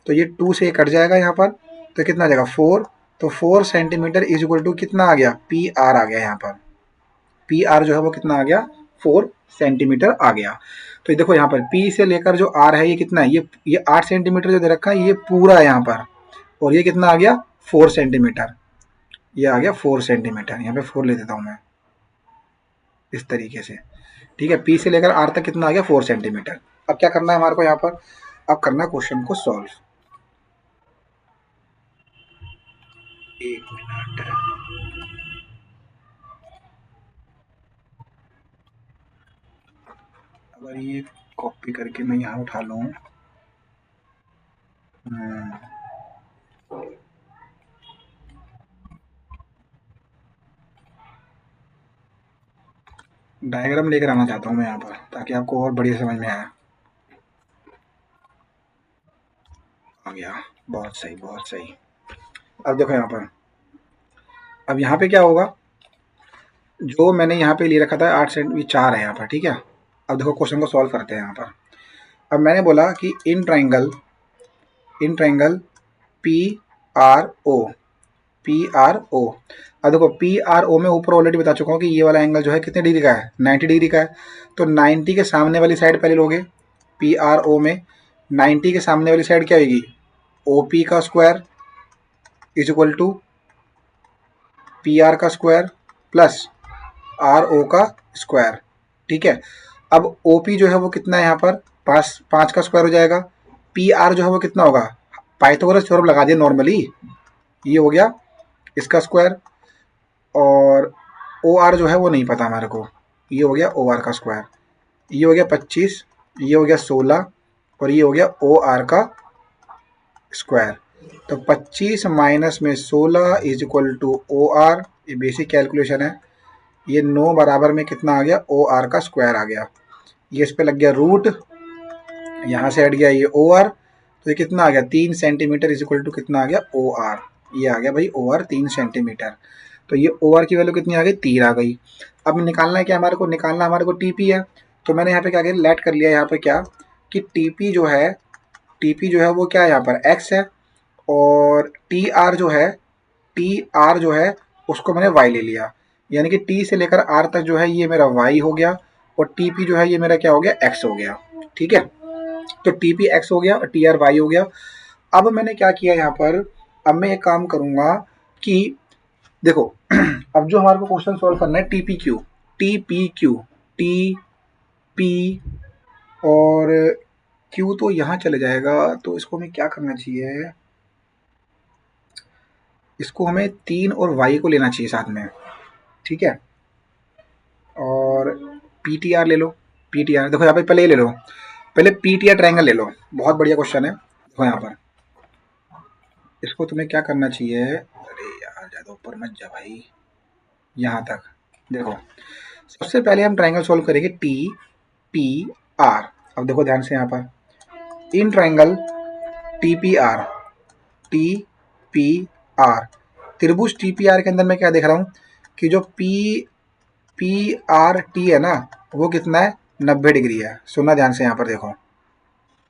तो ये 2 से कट जाएगा यहाँ पर, तो कितना आ जाएगा 4। तो 4 सेंटीमीटर इज इक्वल टू कितना आ गया, पी आर आ गया यहाँ पर, पी आर जो है वो कितना आ गया, 4 सेंटीमीटर आ गया। तो ये देखो यहाँ पर पी से लेकर जो आर है ये कितना है, ये 8 सेंटीमीटर जो दे रखा है ये पूरा है यहाँ पर, और ये कितना आ गया 4 सेंटीमीटर, ये आ गया 4 सेंटीमीटर, यहाँ पे 4 ले देता हूँ मैं इस तरीके से, ठीक है। पी से लेकर आर तक कितना आ गया, 4 सेंटीमीटर। अब क्या करना है हमारे को यहाँ पर, अब करना है क्वेश्चन को सॉल्व। एक मिनट, अगर ये कॉपी करके मैं यहाँ उठा लूँ, डायग्राम लेकर आना चाहता हूँ मैं यहाँ पर, ताकि आपको और बढ़िया समझ में आए। आ गया, बहुत सही बहुत सही। अब देखो यहाँ पर, अब यहाँ पे क्या होगा, जो मैंने यहाँ पे ले रखा था 8 सेंटीमीटर 4 है यहाँ पर, ठीक है। अब देखो क्वेश्चन को सॉल्व करते हैं यहाँ पर। अब मैंने बोला कि in triangle P R O. अब देखो पी आर ओ में ऊपर ऑलरेडी बता चुका हूँ कि ये वाला एंगल जो है कितने डिग्री का है, 90 डिग्री का है। तो 90 के सामने वाली साइड पहले लोगे, पी आर ओ में 90 के सामने वाली साइड क्या होगी, ओ पी का square is equal to P R का स्क्वायर प्लस आर ओ का स्क्वायर, ठीक है। अब ओ पी जो है वो कितना है यहाँ पर, 5 का स्क्वायर हो जाएगा। पी आर जो है वो कितना होगा, पाइथागोरस थ्योरम लगा दिया नॉर्मली, ये हो गया इसका स्क्वायर, और ओ आर जो है वो नहीं पता हमारे को, ये हो गया ओ आर का स्क्वायर, ये हो गया 25, ये हो गया 16, और ये हो गया ओ आर का स्क्वायर। तो 25 माइनस में 16 is equal to O R, ये बेसिक कैलकुलेशन है। ये 9 बराबर में कितना आ गया, ओ आर का स्क्वायर आ गया। ये इस पे लग गया रूट, यहाँ से हट गया ये ओ आर, तो ये कितना आ गया 3 सेंटीमीटर इज इक्वल टू कितना आ गया ओ आर, ये आ गया भाई ओ आर 3 सेंटीमीटर। तो ये ओ आर की वैल्यू कितनी आ गई, 3 आ गई। अब निकालना है क्या हमारे को, टी पी है। तो मैंने यहाँ पे क्या किया, लेट कर लिया यहाँ पे क्या कि टी पी जो है टी जो है वो क्या है यहाँ पर x है, और टी आर जो है उसको मैंने y ले लिया, यानी कि t से लेकर r तक जो है ये मेरा y हो गया, और टी जो है ये मेरा क्या हो गया, x हो गया। ठीक है, तो टी x हो गया और टी आर y हो गया। अब मैंने क्या किया यहाँ पर, अब मैं एक काम करूंगा कि देखो अब जो हमारे को क्वेश्चन सॉल्व करना है टी पी और क्यू तो यहाँ चले जाएगा, तो इसको हमें क्या करना चाहिए, इसको हमें 3 और y को लेना चाहिए साथ में। ठीक है, और पी टी आर ले लो, पी टी आर देखो यहाँ पे पहले ये ले लो, पहले पी टी आर ट्रायंगल ले लो, बहुत बढ़िया क्वेश्चन है। देखो यहाँ पर इसको तुम्हें क्या करना चाहिए, अरे यार ज़्यादा ऊपर मत जा भाई, यहाँ तक देखो। सबसे पहले हम ट्रायंगल सॉल्व करेंगे टी पी आर। अब देखो ध्यान से यहाँ पर in triangle T P R त्रिभुज टी पी आर के अंदर मैं क्या देख रहा हूँ कि जो पी आर टी है ना वो कितना है, 90 डिग्री है। सुनना ध्यान से यहाँ पर देखो,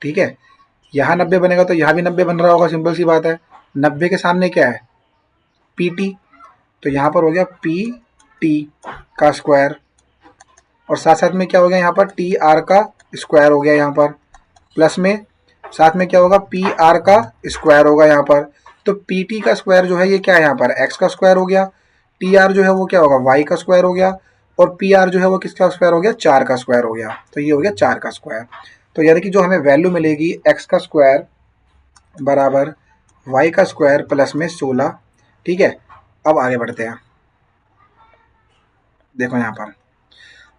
ठीक है, यहाँ 90 बनेगा तो यहाँ भी 90 बन रहा होगा, सिंपल सी बात है। 90 के सामने क्या है, पी टी, तो यहाँ पर हो गया पी टी का स्क्वायर, और साथ साथ में क्या हो गया यहाँ पर टी आर का स्क्वायर हो गया यहाँ पर, प्लस में साथ में क्या होगा, पी आर का स्क्वायर होगा यहाँ पर। तो पी टी का स्क्वायर जो है ये क्या है यहाँ पर, एक्स का स्क्वायर हो गया, टी आर जो है वो क्या होगा, वाई का स्क्वायर हो गया, और पी आर जो है वो किसका स्क्वायर हो गया, 4 का स्क्वायर हो गया। तो ये हो गया 4 का स्क्वायर। तो यानी कि जो हमें वैल्यू मिलेगी एक्स का स्क्वायर बराबर वाई का स्क्वायर प्लस में 16। ठीक है, अब आगे बढ़ते हैं, देखो यहाँ पर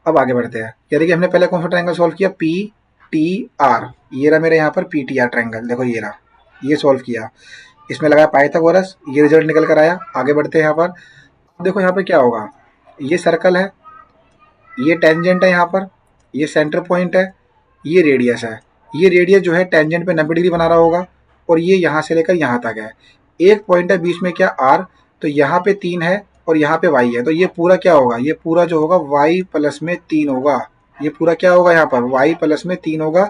अब आगे बढ़ते हैं। यानी कि हमने पहले कौन सा ट्रायंगल सॉल्व किया, पी टी आर, ये रहा मेरे यहाँ पर पी टी आर ट्रायंगल, देखो ये रहा, ये सॉल्व किया, इसमें लगाया पाइथागोरस, ये रिजल्ट निकल कर आया। आगे बढ़ते हैं यहाँ पर, देखो यहाँ पर क्या होगा, ये सर्कल है, ये टेंजेंट है यहाँ पर, ये सेंटर पॉइंट है, ये रेडियस है, ये रेडियस जो है टेंजेंट पे 90 डिग्री बना रहा होगा, और ये यहाँ से लेकर यहाँ तक है। एक पॉइंट है बीच में क्या, आर, तो यहाँ पे 3 है और यहाँ पे y है, तो ये पूरा क्या होगा, ये पूरा जो होगा y प्लस में 3 होगा, ये पूरा क्या होगा यहाँ पर y प्लस में 3 होगा।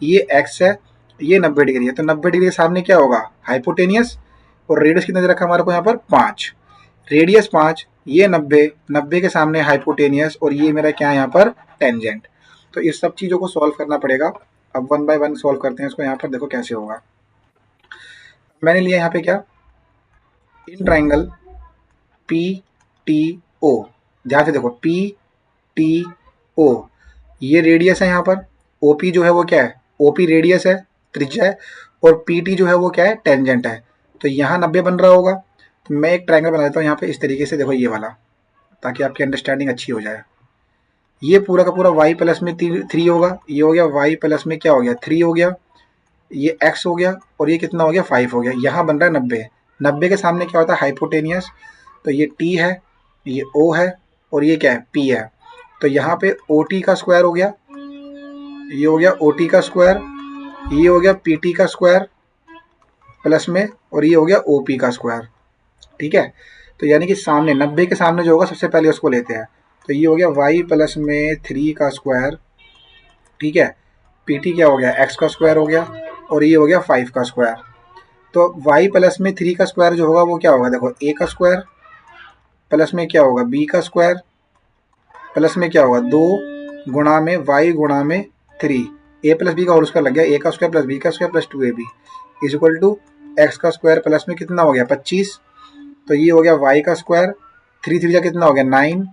ये x है, ये 90 डिग्री है, तो 90 डिग्री के सामने क्या होगा, हाइपोटेनियस, और रेडियस कितना दे रखा है हमारे को यहाँ पर 5, रेडियस 5, ये 90 के सामने हाइपोटेनियस, और ये मेरा क्या है यहाँ पर टेंजेंट। तो इस सब चीज़ों को सॉल्व करना पड़ेगा। अब 1 बाय 1 सॉल्व करते हैं इसको, यहाँ पर देखो कैसे होगा। मैंने लिया यहाँ पे क्या, in triangle P T O, ध्यान से देखो पी टी ओ, ये रेडियस है यहाँ पर, ओपी जो है वो क्या है, ओपी रेडियस है, त्रिज्या है, और पी टी जो है वो क्या है, टेंजेंट है। तो यहाँ 90 बन रहा होगा, तो मैं एक ट्रायंगल बना देता हूँ यहाँ पे इस तरीके से, देखो ये वाला, ताकि आपकी अंडरस्टैंडिंग अच्छी हो जाए। ये पूरा का पूरा y प्लस में 3 होगा, ये हो गया y प्लस में क्या हो गया 3 हो गया, ये x हो गया, और ये कितना हो गया 5 हो गया। यहाँ बन रहा है 90, 90 के सामने क्या होता है हाइपोटेनियस, तो ये t है, ये o है, और ये क्या है p है। तो यहाँ पे ot का स्क्वायर हो गया, ये हो गया ot का स्क्वायर, ये हो गया pt का स्क्वायर प्लस में, और ये हो गया op का स्क्वायर। ठीक है, तो यानी कि सामने 90 के सामने जो होगा सबसे पहले उसको लेते हैं, तो ये हो गया y प्लस में 3 का स्क्वायर। ठीक है, pt क्या हो गया, x का स्क्वायर हो गया, और ये हो गया 5 का स्क्वायर। तो y प्लस में 3 का स्क्वायर जो होगा वो क्या होगा, देखो a का स्क्वायर प्लस में क्या होगा b का स्क्वायर प्लस में क्या होगा 2 गुणा में y गुणा में 3, a प्लस बी का होल स्क्वायर लग गया, a का स्क्वायर प्लस b का square plus 2ab is equal to x का स्क्वायर प्लस में कितना हो गया 25। तो ये हो गया y का स्क्वायर, 3 3 जा कितना हो गया 9,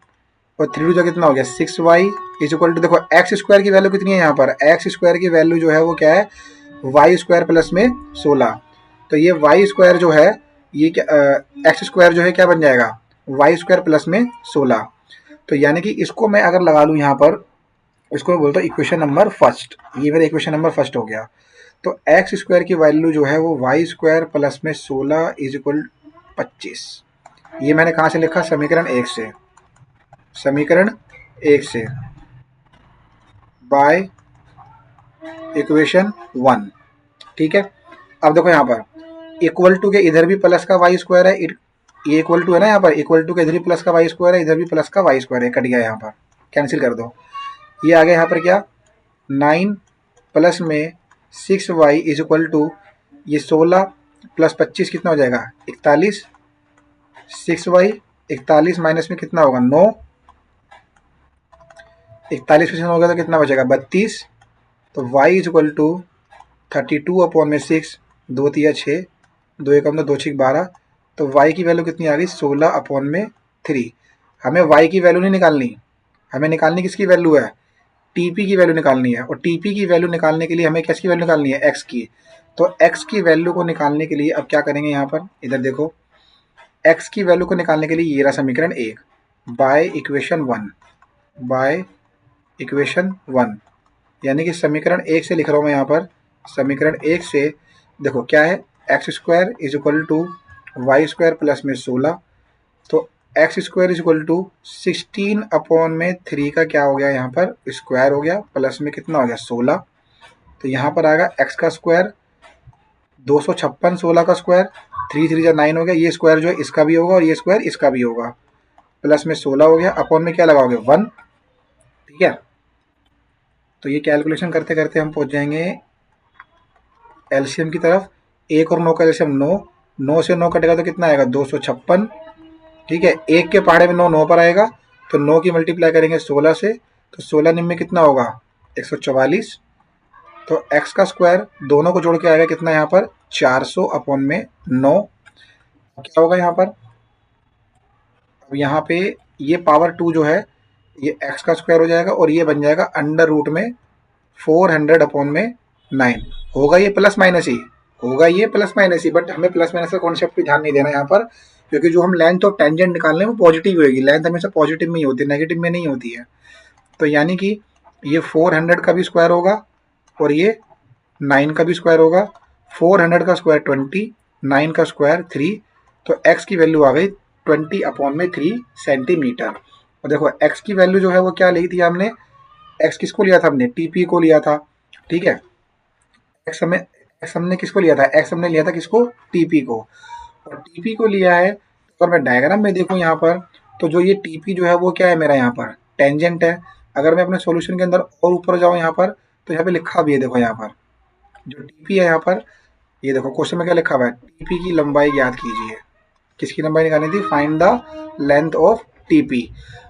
और 3 जा कितना हो गया 6y इज इक्वल टू, देखो एक्स स्क्वायर की वैल्यू कितनी है यहाँ पर, एक्स स्क्वायर की वैल्यू जो है वो क्या है वाई स्क्वायर प्लस में 16। तो ये वाई स्क्वायर जो है ये क्या, एक्स स्क्वायर जो है क्या बन जाएगा वाई स्क्वायर प्लस में 16। तो यानी कि इसको मैं अगर लगा लूँ यहाँ पर, इसको मैं बोलता हूँ इक्वेशन नंबर फर्स्ट, ये मेरा इक्वेशन नंबर फर्स्ट हो गया। तो एक्स स्क्वायर की वैल्यू जो है वो वाई स्क्वायर प्लस में 16 इज इक्वल 25। ये मैंने कहाँ से लिखा, समीकरण 1 से, समीकरण 1 से बाय इक्वेशन 1। ठीक है, अब देखो यहाँ पर इक्वल टू के इधर भी प्लस का वाई स्क्वायर है, ये इक्वल टू है ना, यहाँ पर इक्वल टू के इधर भी प्लस का वाई स्क्वायर है, इधर भी प्लस का वाई स्क्वायर है, कट गया यहाँ पर, कैंसिल कर दो। ये आ गया यहाँ पर क्या 9 प्लस में 6y इज इक्वल टू ये 16 प्लस 25 कितना हो जाएगा 41। 6y 41 माइनस में कितना होगा 9। 41 परसेंट होगा तो कितना बचेगा 32। तो y is equal to 32 upon में 6, 2 तिया 6, 2 एकम 2 6 12। तो y की वैल्यू कितनी आ गई 16 अपॉन में 3। हमें y की वैल्यू नहीं निकालनी, हमें निकालनी किसकी वैल्यू है TP की वैल्यू निकालनी है। और TP की वैल्यू निकालने के लिए हमें किसकी वैल्यू निकालनी है x की। तो x की वैल्यू को निकालने के लिए अब क्या करेंगे यहाँ पर इधर देखो, x की वैल्यू को निकालने के लिए ये रहा समीकरण 1 बाय इक्वेशन 1, बाय इक्वेशन 1, यानी कि समीकरण 1 से लिख रहा हूँ मैं यहाँ पर। समीकरण 1 से देखो क्या है X square is equal to Y square plus में 16। तो X square is equal to 16 upon में 3 का क्या हो गया यहाँ पर स्क्वायर हो गया, प्लस में कितना हो गया 16। तो यहाँ पर आएगा एक्स का स्क्वायर 256, 16 का स्क्वायर 3 3 9 हो गया, ये स्क्वायर जो है इसका भी होगा और ये स्क्वायर इसका भी होगा, प्लस में 16 हो गया, अपॉन में क्या लगाओगे 1। ठीक है, तो ये कैलकुलेशन करते करते हम पहुंच जाएंगे एलसीएम की तरफ। 1 और 9 का एलसीएम 9, 9 से 9 कटेगा तो कितना आएगा 256। ठीक है, 1 के पहाड़े में 9 9 पर आएगा, तो 9 की मल्टीप्लाई करेंगे 16 से, तो 16 निम में कितना होगा 144। तो x का स्क्वायर दोनों को जोड़ के आएगा कितना यहाँ पर 400 अपॉन में 9। क्या होगा यहाँ पर, अब यहाँ पे ये पावर 2 जो है ये x का स्क्वायर हो जाएगा और ये बन जाएगा अंडर रूट में 400 अपॉन में 9। होगा ये प्लस माइनस ही, होगा ये प्लस माइनस ही, बट हमें प्लस माइनस का कॉन्सेप्ट पे ध्यान नहीं देना यहाँ पर, क्योंकि जो हम लेंथ और टेंजेंट निकाल रहे हैं वो पॉजिटिव होगी। लेंथ हमेशा पॉजिटिव में ही होती है, नेगेटिव में नहीं होती है। तो यानी कि ये 400 का भी स्क्वायर होगा और ये 9 का भी स्क्वायर होगा। 400 का स्क्वायर 20, 9 का स्क्वायर 3। तो x की वैल्यू आ गई 20 अपॉन में 3 सेंटीमीटर। और देखो x की वैल्यू जो है वो क्या ली थी हमने, x किसको लिया था हमने TP को लिया था। ठीक है, x हमने किसको लिया था, x हमने लिया था किसको TP को, और TP को लिया है। तो अगर मैं डायग्राम में देखूं यहाँ पर, तो जो ये TP जो है वो क्या है मेरा यहाँ पर टेंजेंट है। अगर मैं अपने सॉल्यूशन के अंदर और ऊपर जाऊँ यहाँ पर, तो यहाँ पे लिखा भी है, देखो यहाँ पर जो TP है यहाँ पर, ये देखो क्वेश्चन में क्या लिखा हुआ है, TP की लंबाई ज्ञात कीजिए। किसकी लंबाई निकालनी थी, find the length of TP।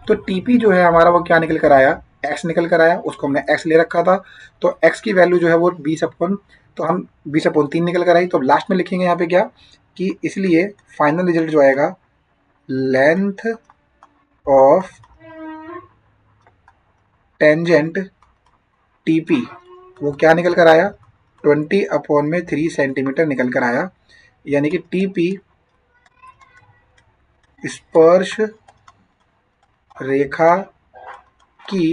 तो TP जो है हमारा वो क्या निकल कर आया, x निकल कर आया, उसको हमने x ले रखा था। तो x की वैल्यू जो है वो 20 अपन, तो हम 20 अपन 3 निकल कर आई। तो लास्ट में लिखेंगे यहाँ पे क्या कि इसलिए फाइनल रिजल्ट जो आएगा लेंथ ऑफ टेंजेंट TP वो क्या निकल कर आया 20 अपॉन में 3 सेंटीमीटर निकल कर आया। यानी कि TP स्पर्श रेखा की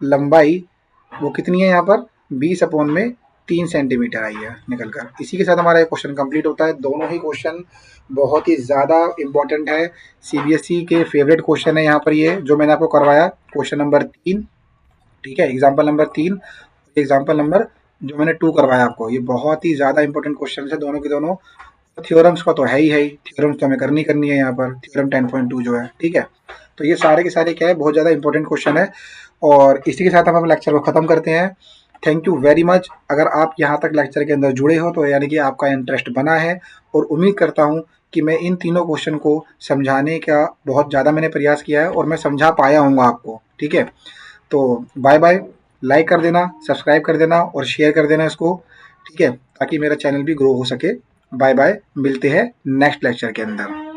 लंबाई वो कितनी है यहाँ पर 20 अपॉन में 3 सेंटीमीटर आई है निकल कर। इसी के साथ हमारा ये क्वेश्चन कंप्लीट होता है। दोनों ही क्वेश्चन बहुत ही ज़्यादा इंपॉर्टेंट है, CBSE के फेवरेट क्वेश्चन है यहाँ पर ये जो मैंने आपको करवाया, क्वेश्चन नंबर 3। ठीक है, एग्जाम्पल नंबर 3, एग्जाम्पल नंबर जो मैंने 2 करवाया आपको, ये बहुत ही ज़्यादा इंपॉर्टेंट क्वेश्चन है दोनों के दोनों। थ्योरम्स का तो है ही, थ्योरम्स तो हमें करनी है यहाँ पर, थ्योरम 10.2 जो है। ठीक है, तो ये सारे के सारे क्या है बहुत ज़्यादा इंपॉर्टेंट क्वेश्चन है। और इसी के साथ हम अपने लेक्चर को ख़त्म करते हैं। Thank you very much. अगर आप यहाँ तक लेक्चर के अंदर जुड़े हो तो यानी कि आपका इंटरेस्ट बना है, और उम्मीद करता हूँ कि मैं इन तीनों क्वेश्चन को समझाने का बहुत ज़्यादा मैंने प्रयास किया है और मैं समझा पाया हूँ आपको। ठीक है, तो बाय बाय, लाइक कर देना, सब्सक्राइब कर देना और शेयर कर देना इसको। ठीक है, ताकि मेरा चैनल भी ग्रो हो सके। बाय बाय, मिलते हैं नेक्स्ट लेक्चर के अंदर।